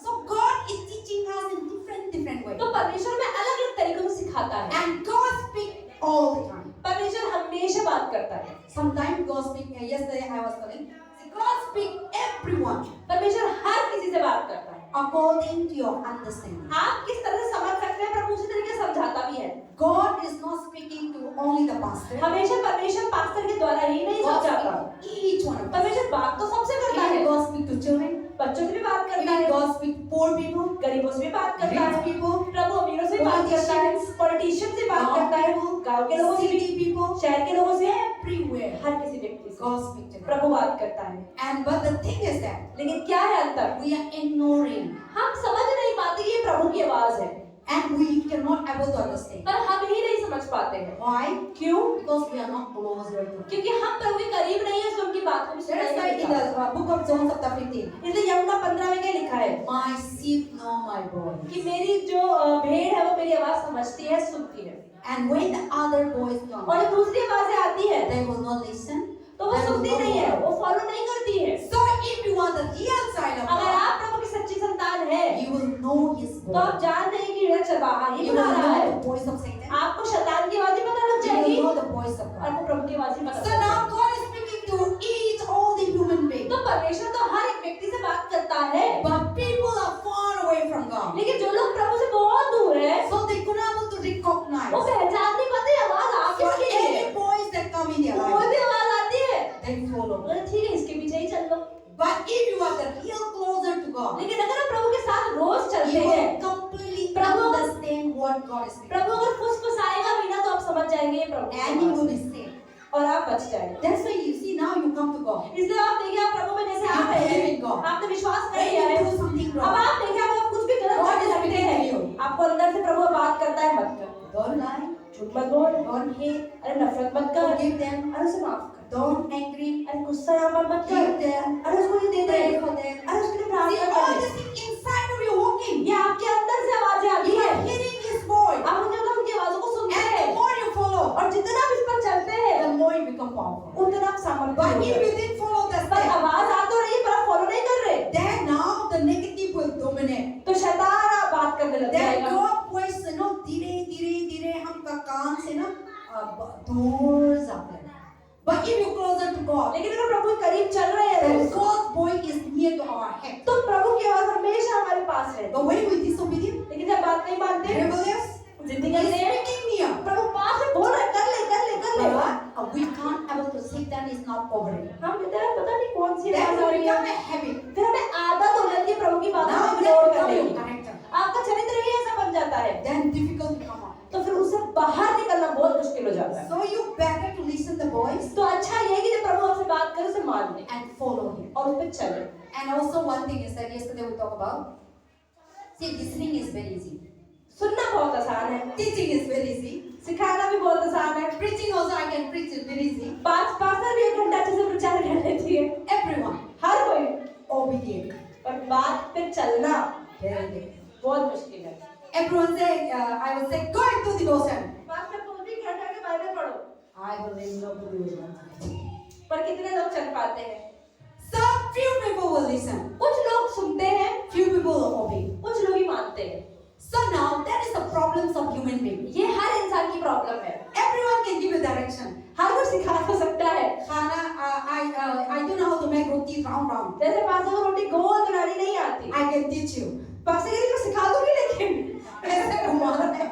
so God is teaching us in different ways. तो परमेश्वर में अलग अलग तरीकों से सिखाता है। And God speaks all the time. परमेश्वर हमेशा बात करता है। Sometimes God speaks. Yesterday I was telling, see, God speaks everyone परमेश्वर हर किसी से बात करता है, according to your understanding. आप किस तरह से समझ सकते हैं प्रभु उसी तरीके से समझाता भी है। God is not speaking to only the pastor. हमेशा परमेश्वर पास्टर के द्वारा ही नहीं God समझाता, speaks to each one of us. परमेश्वर बात तो सबसे करता है। And God speaks to children. बच्चों से भी बात करता Even है, God speaks to poor people, गरीबों से भी बात करता rich है, people, प्रभु अमीरों से भी बात करता है, पॉलिटिशियन से बात करता है, गांव के लोगों से भी, city people, शहर के लोगों से, everywhere. हर किसी व्यक्ति से God speaks to them. प्रभु बात करता है। And but the thing is that लेकिन क्या है अंतर, we are ignoring, हम समझ नहीं पाते कि ये प्रभु की आवाज है, and we cannot able to understand. पर हम ही नहीं समझ पाते हैं। Why? क्यों? Because we are not closer to Him. क्योंकि हम प्रभु के करीब नहीं है, उनकी बात को भी There is सुनाई like नहीं in the देता। book of John chapter 15. इसलिए यूहन्ना 15 में क्या लिखा है My sheep know my voice. कि मेरी जो भेड़ है वो मेरी आवाज समझती है, सुनती है, And when the other voice comes, और जो दूसरी आवाजें आती है they will not listen. तो वो सुनती नहीं है, वो फॉलो नहीं करती है। So if you are the real child of अगर God, आप प्रभु की सच्ची संतान है you will know His तो आप voice. जानते हैं कि यह चरवाहा ही You बुला will रहा है। know the voice of Satan. आपको शैतान की आवाज ही पता लग You will जाएगी, know the voice of God. आपको प्रभु की आवाज ही पता So लग now जाएगी। God is speaking to each all the human beings. तो परमेश्वर तो हर एक व्यक्ति से बात करता है, But people are far away from God. लेकिन जो लोग प्रभु से बहुत दूर है So they could not able to recognize. वो पहचान नहीं पाते आवाज आ So किसकी है। any voice that come in their कोई life, भी आवाज आती है, they follow. बोले ठीक है इसके पीछे ही चल लो। But if you are the real closer to God, लेकिन अगर हम प्रभु के साथ रोज चलते you हैं, will completely Prabhu- understand what God is speaking. प्रभु अगर फुसफुसाएगा भी ना तो आप समझ जाएंगे ये प्रभु की And you आवाज will है, be saved. और आप बच जाएंगे। That's why you see now you come to God. इसलिए आप देखिए आप प्रभु में जैसे You आ रहे believe in हैं, God. आपने विश्वास कर When लिया है, you do something अब wrong, आप देखिए आप कुछ भी गलत God करने is लगते speaking हैं, to you. आपको अंदर से प्रभु बात करता है मत कर, don't lie, झूठ मत बोल, don't hate, अरे नफरत मत कर, forgive them, अरे उसे माफ कर, don't angry, अरे गुस्सा यहाँ पर मत कर, give them, अरे उसको ये दे दे, pray for them. अरे उसके लिए See, प्रार्थना all कर these things inside of you walking. ये आपके अंदर से आवाजें आती You है, are hearing His voice. आप उनके मतलब उनकी आवाजों को सुनते And the हैं, more you follow, और जितना आप इस पर चलते हैं the more you become powerful. उतना आप सामर्थ्य But होते if हैं। you didn't follow that पर step, आवाज आ तो रही है पर आप फॉलो नहीं कर रहे, then now the negative will dominate. तो शैतान आप बात करने लग Then जाएगा। God voice you know धीरे धीरे धीरे हमका कान से ना दूर जाता है. But if you closer to God, लेकिन अगर प्रभु के करीब चल रहे हैं then rose, God's voice is near to our head. तो प्रभु की आवाज हमेशा हमारे पास है। But when we disobedient, लेकिन जब बात नहीं मानते, rebellious, जिद्दी He करते is हैं, speaking near. प्रभु पास में बोल रहे हैं, कर ले कर ले कर ले, But we can't able to sit down is not covering. हम कहते हैं पता नहीं कौन सी Then आवाज आ will रही become है, a habit. फिर हमें आदत हो जाती है प्रभु की बातों Now को that इग्नोर become करने your की। character. आपका चरित्र ही ऐसा बन जाता है, Then difficult to come out. तो फिर उससे बाहर निकलना बहुत मुश्किल हो जाता है। So you better to listen the voice तो अच्छा ये है कि जब प्रभु आपसे बात करे उसे मान ले and follow Him. और उस पर चले। And also one thing is that yesterday we talked about. See, listening is very easy. सुनना बहुत आसान है, Teaching is very easy. सिखाना भी बहुत आसान है। Preaching also I can preach it very easy. Pastor भी 1 घंटा अच्छे से प्रचार कर लेती है, Everyone हर कोई, obedient. पर बात पे चलना very difficult. बहुत मुश्किल है। Everyone say, I will say, go into devotion. Pastor बोलते हैं घर जाके बाइबल पढ़ो, I believe nobody will listen. पर कितने लोग चल पाते हैं? Some few people will listen. कुछ लोग सुनते हैं, Few people will obey. कुछ लोग ही मानते हैं। So now that is the problems of human being. ये हर इंसान की प्रॉब्लम है। Everyone can give you direction. हर कोई सिखा तो सकता है। Khana, I don't know how to make roti round. जैसे पास्टर को रोटी गोल बनानी नहीं आती, I can teach you. Pastor के लिए मैं सिखा दूंगी, लेकिन ऐसे घुमाना है.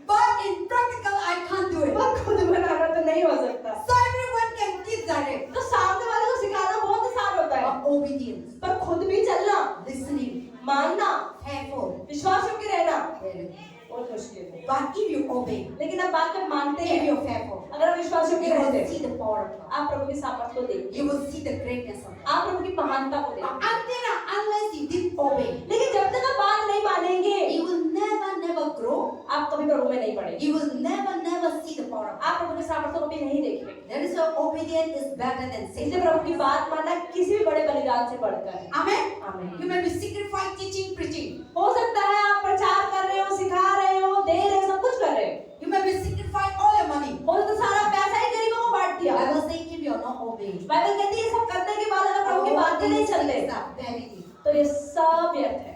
But in practical, I can't do it. पर खुद बनाना तो नहीं हो सकता। So everyone can teach direct. तो सामने वाले को सिखाना बहुत आसान होता है, But obedience, पर खुद भी चलना, listening, मानना, careful. विश्वास के रहना Very. बहुत मुश्किल है। But if you obey, लेकिन अब बात जब मानते if हैं, you're faithful, अगर आप विश्वास के you will रहते see हैं, the power of God. आप प्रभु की सामर्थ को देखते You हैं, will see the greatness of God. आप प्रभु की महानता को देखते हैं। Unless you did obey, लेकिन जब तक आप बात नहीं मानेंगे, you will never grow. आप कभी प्रभु में नहीं पड़ेंगे, You will never see the power of God. आप प्रभु की सामर्थ को भी नहीं देखेंगे। There is a obedience is better than इसलिए sin. प्रभु की बात मानना किसी भी बड़े बलिदान से बढ़कर है। Amen. आमीन। You may be sacrifice, teaching, preaching. हो सकता है आप प्रचार कर रहे हो, सिखा रहे हो, दे रहे हो, सब कुछ कर रहे हो। You may be sacrifice all your money. हो सकता है सारा पैसा ही गरीबों को बांट दिया। Bible says if you are not obeying, Bible कहती है ये सब करने के बाद अगर प्रभु की बात पे नहीं चलते, vanity, तो ये सब व्यर्थ है,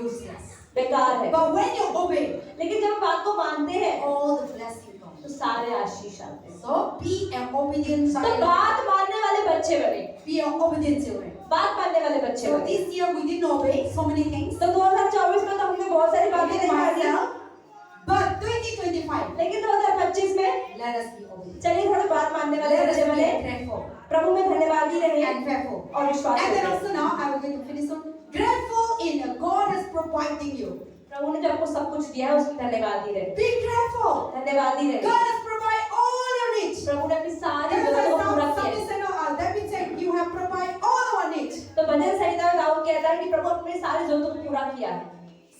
useless. बेकार है। But when you obey, लेकिन जब बात को मानते हैं, all the blessing comes. तो सारे आशीष आते हैं। So be an obedient तो child. बात मानने वाले बच्चे बने, Be an obedient children. बात मानने वाले बच्चे So बने। this year we didn't obey so many things. तो 2024 में तो हमने बहुत सारी बातें निभा दी, But 2025, लेकिन 2025 में let us be obedient. चलिए थोड़ी बात मानने वाले Let us बच्चे be बने, grateful प्रभु में धन्यवादी रहे and faithful. और विश्वास And then रखें। also now I will going to finish on grateful in God is providing you. प्रभु ने जो आपको सब कुछ दिया है उसमें धन्यवादी रहे, Be grateful. धन्यवादी रहे। God has provided all your needs. प्रभु ने अपनी सारी That's जरूरतों को पूरा why किया है। Psalmist said, David said, you have provided all our needs. तो भजन संहिता में दाऊद कहता है कि प्रभु अपनी सारी जरूरतों को पूरा किया है।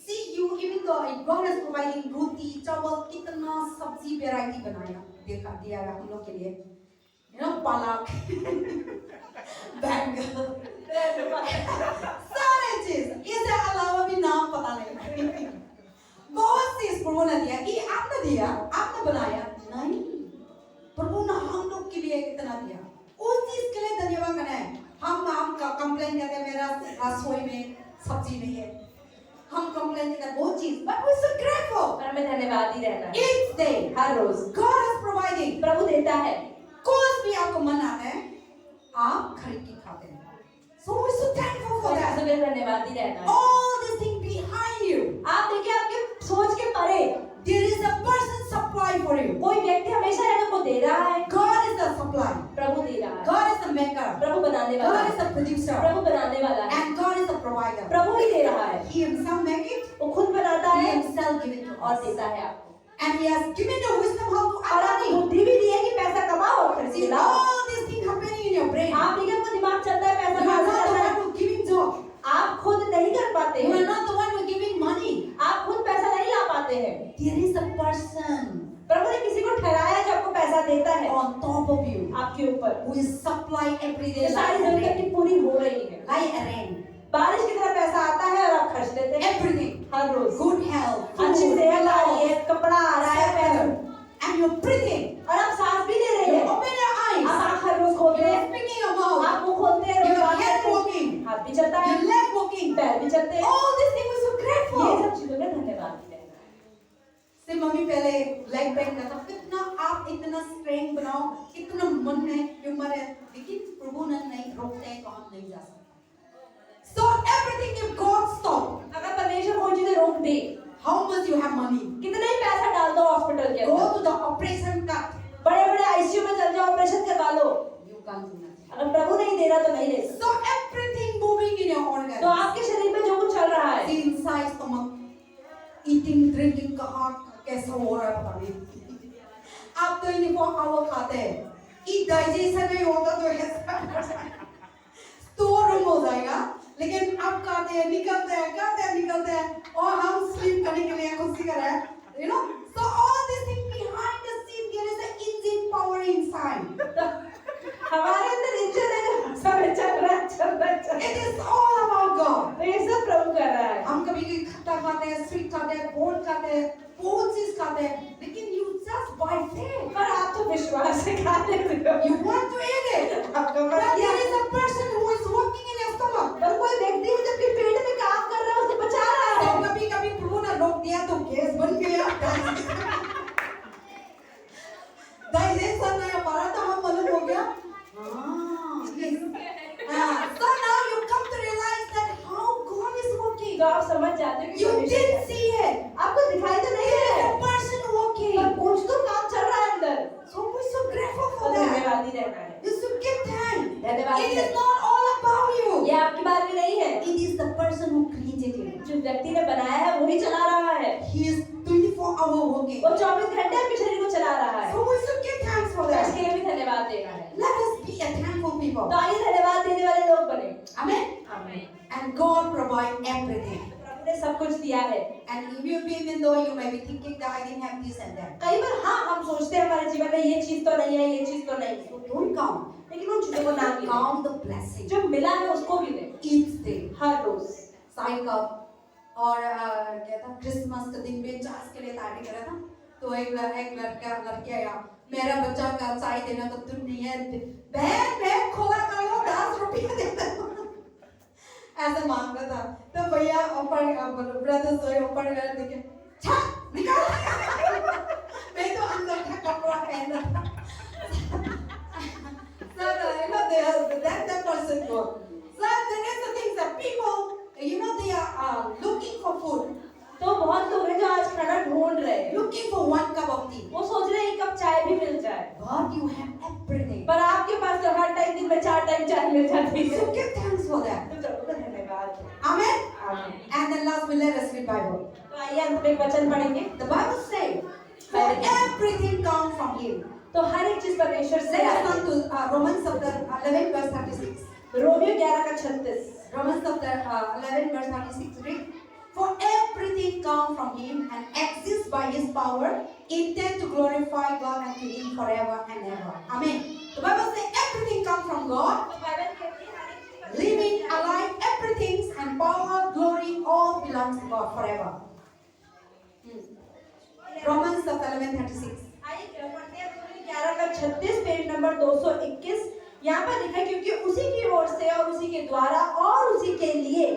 See, you even though God is providing roti, चावल, कितना सब्जी variety बनाया, देखा दिया है हम लोग के लिए. You know, पालक, बैंगन, सारे चीज. इसके अलावा भी नाम पता नहीं. बहुत चीज प्रभु ने दिया. ये आपने दिया, आपने बनाया. नहीं, प्रभु ने हम लोग के लिए कितना दिया. उस चीज के लिए धन्यवाद करना है. हम कंप्लेन करते हैं मेरा रसोई में सब्जी नहीं है. हम कंप्लेन करते हैं बहुत चीज. But we're so grateful. पर हमें धन्यवादी रहना है Each day, her rose. God is providing. प्रभु देता है, कुछ भी आपको मन आता है, आप खरीद के खाते हैं. So we're so thankful for that. हमें धन्यवादी रहना है। All these things behind you, आप देखिए आपके सोच के परे there is a person supply for you. कोई व्यक्ति हमेशा है को दे रहा है, God is the supply. प्रभु दे रहा है, God is the maker. प्रभु बनाने वाला God है, is the producer. प्रभु बनाने वाला है, And God is the provider. प्रभु ही दे रहा है। He himself make it. वो खुद बनाता He है himself give it to और us. देता है आपको, And he has given the wisdom how to और earn आपको money. बुद्धि भी दी है कि पैसा कमाओ और खर्च See, लाओ। all these things happening in your brain. आप देखिए आपको दिमाग चलता है, पैसा You are कहाँ not से the करना one है, who giving job. आप खुद नहीं कर पाते You are हैं, not the one who giving money. आप खुद पैसा नहीं ला पाते हैं। There is a person प्रभु ने किसी को ठहराया जो आपको पैसा देता है on top of you आपके ऊपर, who is supply every ये day सारी like जरूरतें की पूरी हो रही है। a rain. बारिश की तरह पैसा आता है और आप खर्च देते हैं Everything. हर रोज। Good health. अच्छी food, सेहत आ रही clothes, है, कपड़ा आ रहा है, पैसा, and you're breathing. और आप सांस भी ले रहे You हैं। open your eyes. आप आँख हर रोज खोलते You're हैं, speaking your mouth. आप मुंह खोलते हैं, रोज Your बात head करते हैं, walking. हाथ भी चलता है, Your leg walking. पैर भी चलते हैं। All these things we're so ये grateful. सब चीजों में धन्यवाद देना है। से मम्मी पहले लेग बेंड करता कितना आप इतना स्ट्रेंथ बनाओ कितना मन में ह्यूमर है लेकिन प्रभु ने नहीं रोकते हैं तो हम नहीं जा सकते. So everything if God stop, अगर परमेश्वर कोई चीजें रोक दे, how much you have money, कितना ही पैसा डाल दो हॉस्पिटल के go अंदर, to the operation cut, बड़े बड़े आईसीयू में चल जाओ, ऑपरेशन करवा लो, you can't do nothing. अगर प्रभु नहीं दे रहा तो नहीं ले सकते। So everything moving in your organs, तो आपके शरीर में जो कुछ चल रहा है, the inside stomach, eating, drinking कहाँ कैसा हो रहा है पता नहीं. आप 24 आवर खाते हैं, eat digestion नहीं होगा तो ऐसा स्टोर रूम हो जाएगा. लेकिन अब खाते हैं निकलते हैं और हम स्लीप करने के लिए खुशी कर रहे हैं. You know, so all these things behind the scene there is an engine power inside. हमारे अंदर इंजन है जो सब चल रहा है. It is all about God. खाते हैं, बोर्ड खाते हैं, बहुत चीज खाते हैं, लेकिन you just by faith. पर आप तो विश्वास से खा लेते हो। You want to eat it. आपका But मन there is a person who is working in your stomach. पर कोई व्यक्ति है जबकि पेट में काम कर रहा है उसे बचा रहा तो है। कभी कभी प्रभु ने रोक दिया तो गैस बन गया। डाइजेशन नहीं हमारा तो हम मालूम हो गया। So now you come to realize that how God is working. तो आप समझ जाते हो कि You परमेश्वर didn't see it. आपको दिखाई तो नहीं There is है a person working. पर कुछ तो काम चल रहा है अंदर। So we're so grateful तो for that. धन्यवादी रहना है। You should give thanks. धन्यवाद It is not all about you. ये आपकी बात में नहीं है। It is the person who created you. जो व्यक्ति ने बनाया है वही चला रहा है। He is 24-hour working. वो 24 घंटे आपके शरीर को चला रहा है। So we should give thanks for तो that. इसके लिए भी धन्यवाद देना है। Let us be a thankful people. तो आइए धन्यवाद देने वाले लोग बने। Amen. आमीन। And God provide everything. प्रभु ने सब कुछ दिया है। And even though you may be thinking that I didn't have this and that. कई बार हाँ हम सोचते हैं हमारे जीवन में ये चीज तो नहीं है, ये चीज तो नहीं है। So don't count. लेकिन उन चीजों को ना गिने। Count the blessing. जो मिला है उसको भी दे Each day. हर रोज। साई कप और क्या था क्रिसमस के दिन में चार्ज के लिए पार्टी करा था तो एक लड़की आया मेरा बच्चा का चाय देना तो तुम नहीं है बहन खोला कर लो 10 रुपया दे दो ऐसे मांग रहा था तो भैया ऊपर ब्रदर सोए ऊपर गए देखे छा निकाल मैं तो अंदर का कपड़ा पहन रहा था so that person go so the next thing that people they are looking for food. तो बहुत लोग हैं जो आज खाना ढूंढ रहे हैं। Looking for one cup of tea. वो सोच रहे हैं एक कप चाय भी मिल जाए। God, you have everything. पर आपके पास तो हर टाइम दिन में 4 टाइम चाय मिल जाती है। So give thanks for that. तो प्रभु का धन्यवाद। Amen. आमीन। And then last we let us read Bible. तो आइए अंत में वचन पढ़ेंगे। The Bible says, for everything comes from Him. तो हर एक चीज परमेश्वर से Let us आती turn to Romans chapter 11 verse 36. है। रोमियो 11 का 36। Romans chapter 11 verse 36 read. For everything comes from Him and exists by His power, intent to glorify God and to Him forever and ever. Amen. The Bible says everything comes from God. तो Bible कहती है हर एक चीज Living, alive, everything and power, glory, all belongs to God forever. Romans chapter 11:36. आइए पढ़ते हैं Romeo 11 का 36 page number 221। यहाँ पर लिखा है क्योंकि उसी की ओर से और उसी के द्वारा और उसी के लिए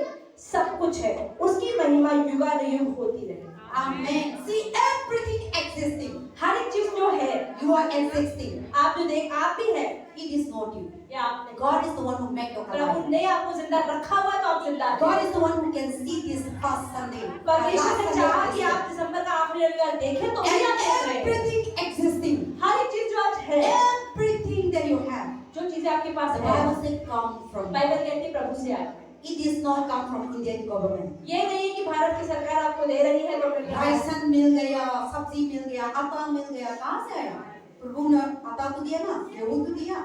सब कुछ है, उसकी महिमा युगानुयुग होती रहे। Amen. See everything existing. हर एक चीज जो है You are existing. आप जो देख आप भी है, It is not you. या आप God is the one who made you Prabhu alive. ने आपको जिंदा रखा हुआ है तो आप जिंदा हैं। God is the one who can see this first Sunday. परमेश्वर ने last चाहा Sunday कि of आप दिसंबर का आखिरी रविवार देखें तो भी this year. आप देख And रहे हैं। everything existing. हर एक चीज जो आज है, Everything that you have. जो चीजें आपके पास The है, Bible says come from. Bible कहती है प्रभु से आए हैं। It is not come from Indian government. ये नहीं है कि भारत की सरकार आपको दे रही है तो मिल रहा है। राशन मिल गया, सब्जी मिल गया, आटा मिल गया, कहाँ से आया? प्रभु ने आटा तो दिया ना, गेहूं तो दिया,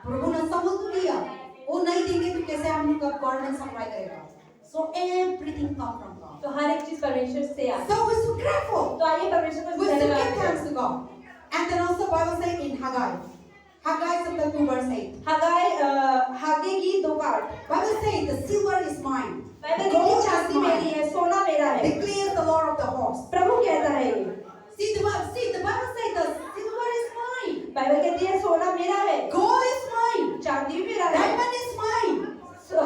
प्रभु ने चावल तो दिया। वो नहीं देंगे तो कैसे हम लोग का गवर्नमेंट सप्लाई करेगा? So everything come from God. तो हर एक चीज परमेश्वर से आती है। So we're so grateful. तो आइए परमेश्वर को We should धन्यवाद give दें। thanks to God. And then also Bible says in Haggai chapter 2 verse 8. हागे की 2:8। Bible says the silver is mine. Bible Gold कहती है is चांदी मेरी mine. है, सोना मेरा है। Declares the Lord of the hosts. प्रभु कहता है ये। See the Bible says the silver is mine. Bible कहती है सोना मेरा है, Gold is mine. चांदी भी मेरा है, Diamond is mine.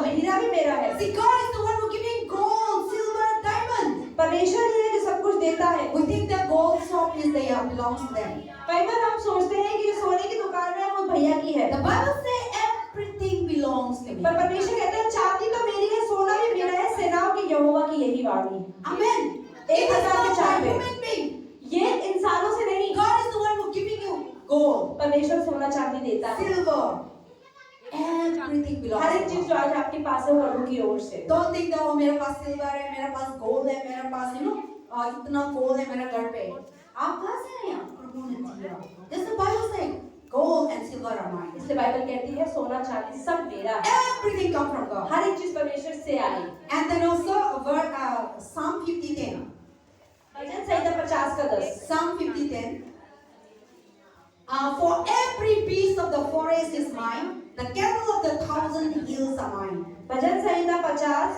हीरा भी मेरा है। See, God is the one who giving gold, silver, diamond. परमेश्वर ही है जो सब कुछ देता है। We think that gold shop is there, belongs to them. कई बार हम सोचते हैं कि जो सोने की दुकान है वो भैया की है, The Bible says everything belongs to me. पर परमेश्वर कहता है चांदी तो मेरी है, सोना भी मेरा है, सेनाओं के यहोवा की यही वाणी है। Amen. It is 1000 not के by चार पे। human being. ये इंसानों से नहीं, God is the one who giving you gold, परमेश्वर सोना चांदी देता है। silver. Everything belongs हर एक to चीज God. जो आज आपके पास है वो प्रभु की ओर से। Don't think that मेरे पास silver है, मेरे पास gold है, मेरे पास इतना gold है मेरे घर पे। आप कहाँ से आए? प्रभु ने दिया। This the Bible saying, gold and silver are mine. इसलिए बाइबल कहती है सोना चांदी सब मेरा है। Everything come from God. हर एक चीज परमेश्वर से आई। And then also Psalm 50:10. भजन संहिता 50 का 10। Psalm 50:10. For every beast of the forest is mine, the cattle of 1,000 hills are mine. भजन संहिता 50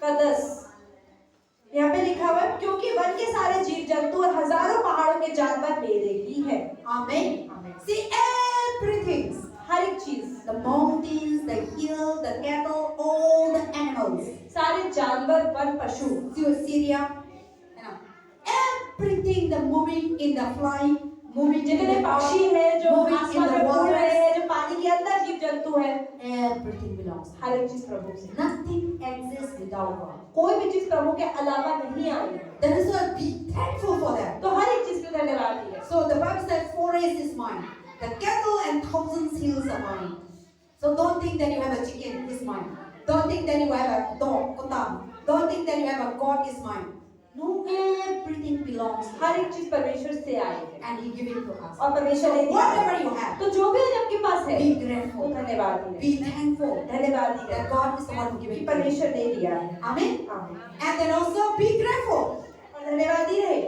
का 10। यहाँ पे लिखा हुआ है क्योंकि वन के सारे जीव जंतु और हजारों पहाड़ों के जानवर मेरे ही हैं। Amen. Amen. See everything. हर एक चीज, The mountains, the hill, the cattle, all the animals. सारे जानवर, वन, पशु, Syria, everything, the moving in the flying, moving in जितने the पक्षी है, जो moving in आसमान the में उड़ रहे waters, हैं, जो पानी के अंदर जीव जंतु है, everything belongs. हर एक चीज प्रभु से। Nothing exists without God. कोई भी चीज प्रभु के अलावा नहीं आई है। That is why be thankful for that. तो हर एक चीज के धन्यवाद दिए। So the Bible says, forest is mine. The cattle and thousands hills are mine. So don't think that you have a chicken is mine. Don't think that you have a dog, kotam. Don't think that you have a God is mine. No, everything belongs to her God. एक चीज परमेश्वर से आई है And He give it to us. और परमेश्वर ने So दिया है। whatever you have, तो जो भी आज आपके पास है, be तो grateful. धन्यवाद दिए। Be thankful धन्यवाद दिए that God is the one who give कि it to you. परमेश्वर ने दिया है। Amen. आमीन। And then also be grateful. और धन्यवाद दी रहे।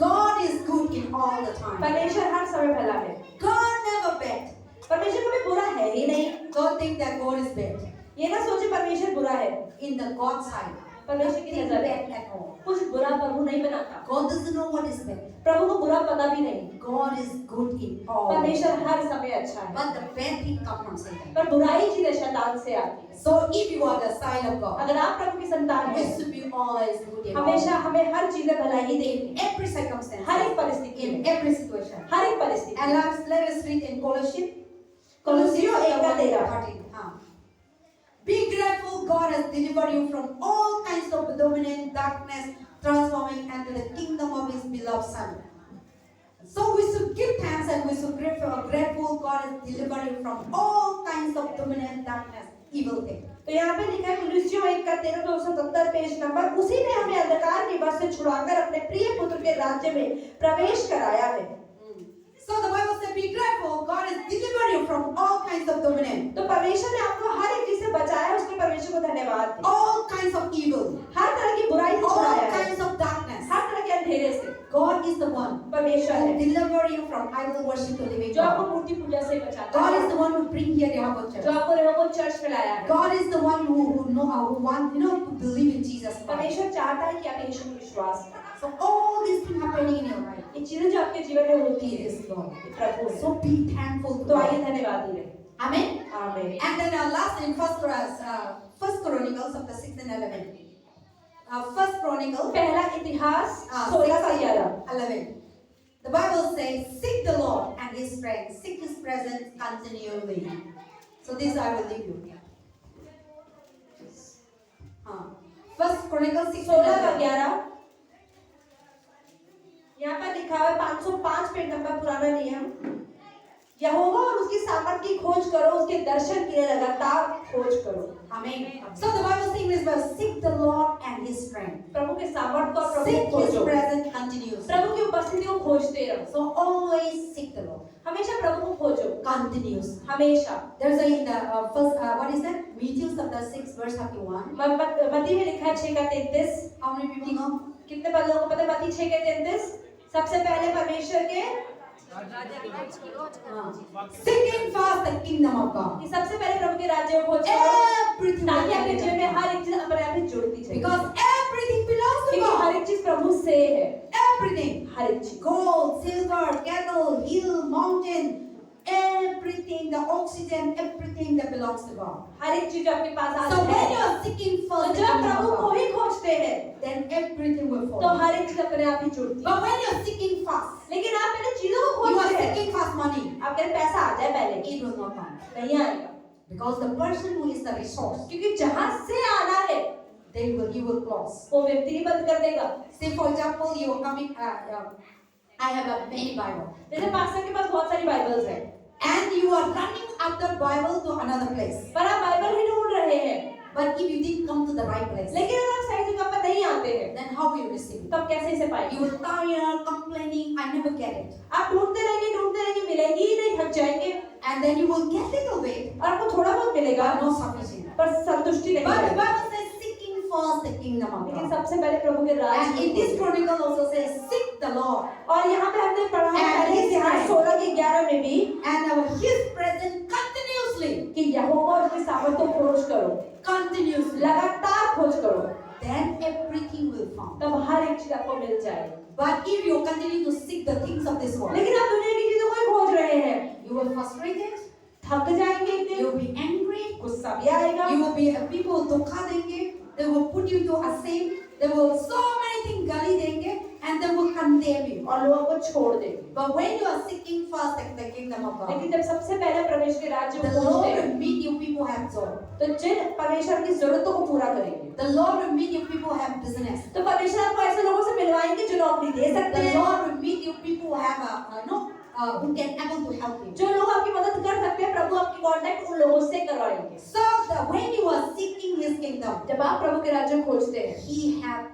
God is good in all the time. परमेश्वर हर समय भला है। God never bad. परमेश्वर कभी बुरा है ही नहीं। Don't think that God is bad. ये ना सोचे परमेश्वर बुरा है। In the God's side, परमेश्वर की think नजर bad में at all. कुछ बुरा प्रभु नहीं बनाता। God doesn't know what is bad. प्रभु को बुरा पता भी नहीं। God is good in all. परमेश्वर हर समय अच्छा है। But the bad thing comes from Satan. पर बुराई चीजें शैतान से आती है। So if you are the sign of God, अगर आप प्रभु की संतान we हैं, should be always good in all. हमेशा हमें हर चीजें भलाई ही देगी। In every circumstance, हर एक परिस्थिति in में, every situation. हर एक परिस्थिति And में। let us read in Colossians. Colossians 1:13. 13. Be grateful God has delivered you from all kinds of dominant darkness, transforming into the kingdom of His beloved Son. So we should give thanks and we should grateful God has delivered you from all kinds of dominant darkness, evil thing. तो यहाँ पे लिखा है कुलुस्सियों 1:13-270 page number, उसी ने हमें अंधकार के वश से छुड़ाकर अपने प्रिय पुत्र के राज्य में प्रवेश कराया है। So the Bible says, be grateful God has delivered you from all kinds of dominant, तो परमेश्वर ने आपको हर एक चीज से बचाया, उसके परमेश्वर को धन्यवाद दे। all kinds of evil, हर तरह की बुराई से all छुड़ाया है, kinds of darkness. हर तरह के अंधेरे से। God is the one परमेश्वर who है deliver you from idol worship to living जो आपको God. मूर्ति पूजा से बचाता God है, is the one who bring here Rehoboth जो Church. आपको रेहोबोथ चर्च में लाया है। God is the one who know how who want to believe in Jesus Christ. परमेश्वर चाहता है कि आप यीशु में विश्वास करें। So all these things happening in your life, ये चीजें जो आपके जीवन में होती He है, is God. ये प्रभु है। So be thankful to तो आइए God. धन्यवाद दी रहे। Amen. आमीन। And then last in First Chronicles chapter 6 and 11. First Chronicles पहला इतिहास 16-11। 11. The Bible says, seek the Lord and His strength, seek His presence continually. So this I will leave you. First Chronicles 6 and 11. 16-11 यहाँ पर लिखा है 505 page number पुराना नियम। यहोवा और उसकी सामर्थ की खोज करो, उसके दर्शन के लिए लगातार खोज करो। Amen. So the Bible says in this verse, seek the Lord and His strength. प्रभु के सामर्थ को और प्रभु Seek को His खोजो। presence continuously. प्रभु की उपस्थिति को खोजते रहो। So always seek the Lord हमेशा प्रभु को खोजो, continuously. हमेशा। There's a in the first what is that? Matthew chapter 6 verse 31. मत्ती में लिखा है 6:33। How many people know? कितने लोगों को पता है मत्ती 6:33? सबसे पहले परमेश्वर के Seeking first the kingdom of God. कि सबसे पहले प्रभु के राज्य को खोज करो Everything ताकि will आपके be जीवन में done. हर एक चीज अपने आप ही जुड़ती चले। Because everything belongs to क्योंकि हर God. एक चीज प्रभु से है। Everything. हर एक चीज, Gold, silver, cattle, hill, mountain, everything, the oxygen, everything that belongs to God. हर एक चीज जो आपके पास So आता when है, you are seeking तो first the जब kingdom प्रभु of को God, ही खोजते हैं, then everything will तो follow. हर एक चीज अपने आप ही जुड़ती है। But when you are seeking fast, लेकिन आप पहले चीजों को you are खोजते हैं, seeking fast money, आपके पैसा आ जाए पहले, it will not come. नहीं आएगा। Because the person who is the resource, क्योंकि जहां से आना है, he will close. वो व्यक्ति ही बंद कर देगा। Say for example, you are coming, I have a many Bible, जैसे पास्टर के पास बहुत सारी बाइबल्स हैं, and you are running after Bible to another place. पर आप बाइबल ही ढूंढ रहे हैं, But if you didn't come to the right place, लेकिन अगर आप सही जगह पर नहीं आते हैं, then how will you receive it? तो आप कैसे इसे पाएंगे? You will tired, complaining, I never get it. आप ढूंढते रहेंगे, मिलेगी ही नहीं, थक जाएंगे, And then you will get little bit, और आपको थोड़ा बहुत मिलेगा, but not sufficient. पर संतुष्टि नहीं But the मिलेगी। Bible says, seeking first the kingdom of लेकिन God. सबसे पहले प्रभु के राज्य And को in this खोजो। chronicle also says, seek the Lord और यहाँ पे हमने पढ़ा है And पहले His इतिहास strength. 16-11 में भी and His presence continuously. कि यहोवा और उसकी सामर्थ को खोज करो, Continuously. लगातार खोज करो। then everything will come. तब हर एक चीज आपको मिल जाएगी। But if you continue to seek the things of this world, लेकिन आप दुनिया की चीजों को ही खोज रहे हैं, you will frustrated, थक जाएंगे एक you दिन, will be angry, गुस्सा भी आएगा, you will be people धोखा देंगे, they will put you to a shame, they will so many things गाली देंगे, and they will condemn you. और लोगों को छोड़ देंगे। But when you are seeking first the kingdom of God, लेकिन जब सबसे पहले परमेश्वर के राज्य the को Lord खोजते हैं, will meet you people have joy. तो जिन परमेश्वर की जरूरतों को पूरा करेंगे, The Lord will meet you people have business. तो परमेश्वर आपको ऐसे लोगों से मिलवाएंगे जो नौकरी दे सकते The हैं, Lord will meet you people who have who can able to help you. जो लोग आपकी मदद कर सकते हैं, प्रभु आपकी कांटेक्ट उन लोगों से करवाएंगे। So when you are seeking His kingdom, जब आप प्रभु के राज्य को खोजते हैं, He have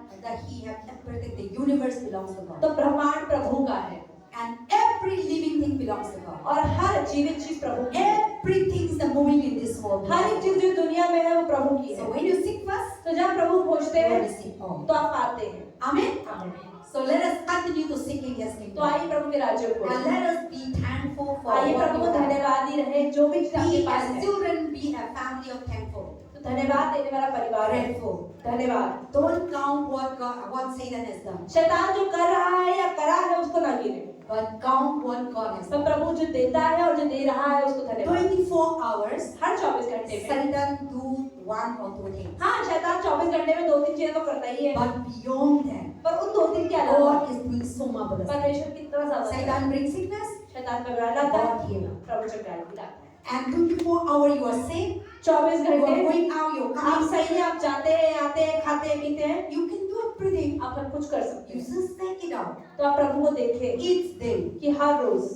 everything. The universe belongs to God, तो ब्रह्मांड प्रभु का है and every living thing belongs to God. और हर जीवित चीज प्रभु की है। Everything is moving in this world. हर एक चीज जो दुनिया में है वो प्रभु की So है। when you seek first, तो जब प्रभु खोजते you will हैं receive all. तो आप पाते हैं। Amen. आमीन। So let us continue to seeking His तो kingdom, आइए प्रभु के राज्य को and खोजें। let us be thankful for आइए what प्रभु you को have. धन्यवादी रहे जो भी चीज आपके Be पास as है। children, be a family of thankful, तो धन्यवाद देने वाला परिवार है। grateful. धन्यवाद। Don't count what Satan has done, शैतान जो कर रहा है या करा है उसको ना गिने, but count what God has पर done. प्रभु जो देता है और जो दे रहा है उसको धन्यवाद। 24 hours, हर 24 घंटे में, Satan do one or two things, हाँ शैतान 24 घंटे में 2-3 चीजें तो करता ही है, but beyond that, पर उन 2-3 के अलावा God is doing so marvelous. परमेश्वर कितना ज्यादा है। Satan brings sickness, शैतान बीमारी लाता God है, heal. प्रभु चंगाई भी लाता है। and 24 hours you are safe. 24 You are घंटे going out, you are आप coming. सही हैं, आप जाते हैं, आते हैं, खाते हैं, पीते हैं, You can do everything. आप सब कुछ कर सकते You हैं। just take it out. तो आप प्रभु को देखें Each day, कि हर रोज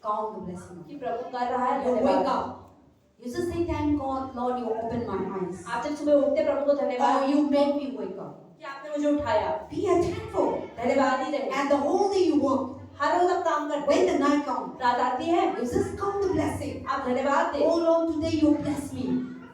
count the blessing. कि प्रभु कर रहा है, You wake धन्यवाद। up. You just say, thank God, Lord, you opened my eyes. आप जब सुबह उठते हैं, प्रभु को धन्यवाद Or you made me wake up. कि आपने मुझे उठाया, Be thankful. धन्यवाद ही रहे। And the whole day you work. हर रोज आप काम करते When हैं, the night comes, रात आती है, you just count the blessing. आप धन्यवाद दें Oh Lord, today you bless me.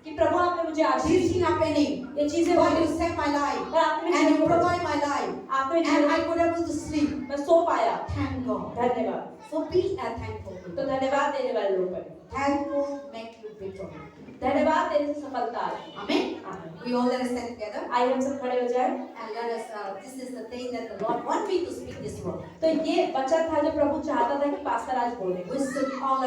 कि प्रभु आपने मुझे आशीष This दी, thing happening. ये चीजें God, हुई you saved my life. और आपने And मुझे you जीवन को provide my life. आपने मुझे And जीवन I could able to sleep. मैं सो पाया, Thank God. धन्यवाद। So be thankful. तो धन्यवाद देने वाले लोग बने, Thankful make you victory. धन्यवाद देने से सफलता आती है। Amen. आमीन। We all let us stand together. आइए हम सब खड़े हो जाएं। And let us, this is the thing that the Lord want me to speak this word. तो ये वचन था जो प्रभु चाहता था कि पास्टर आज बोले। We should all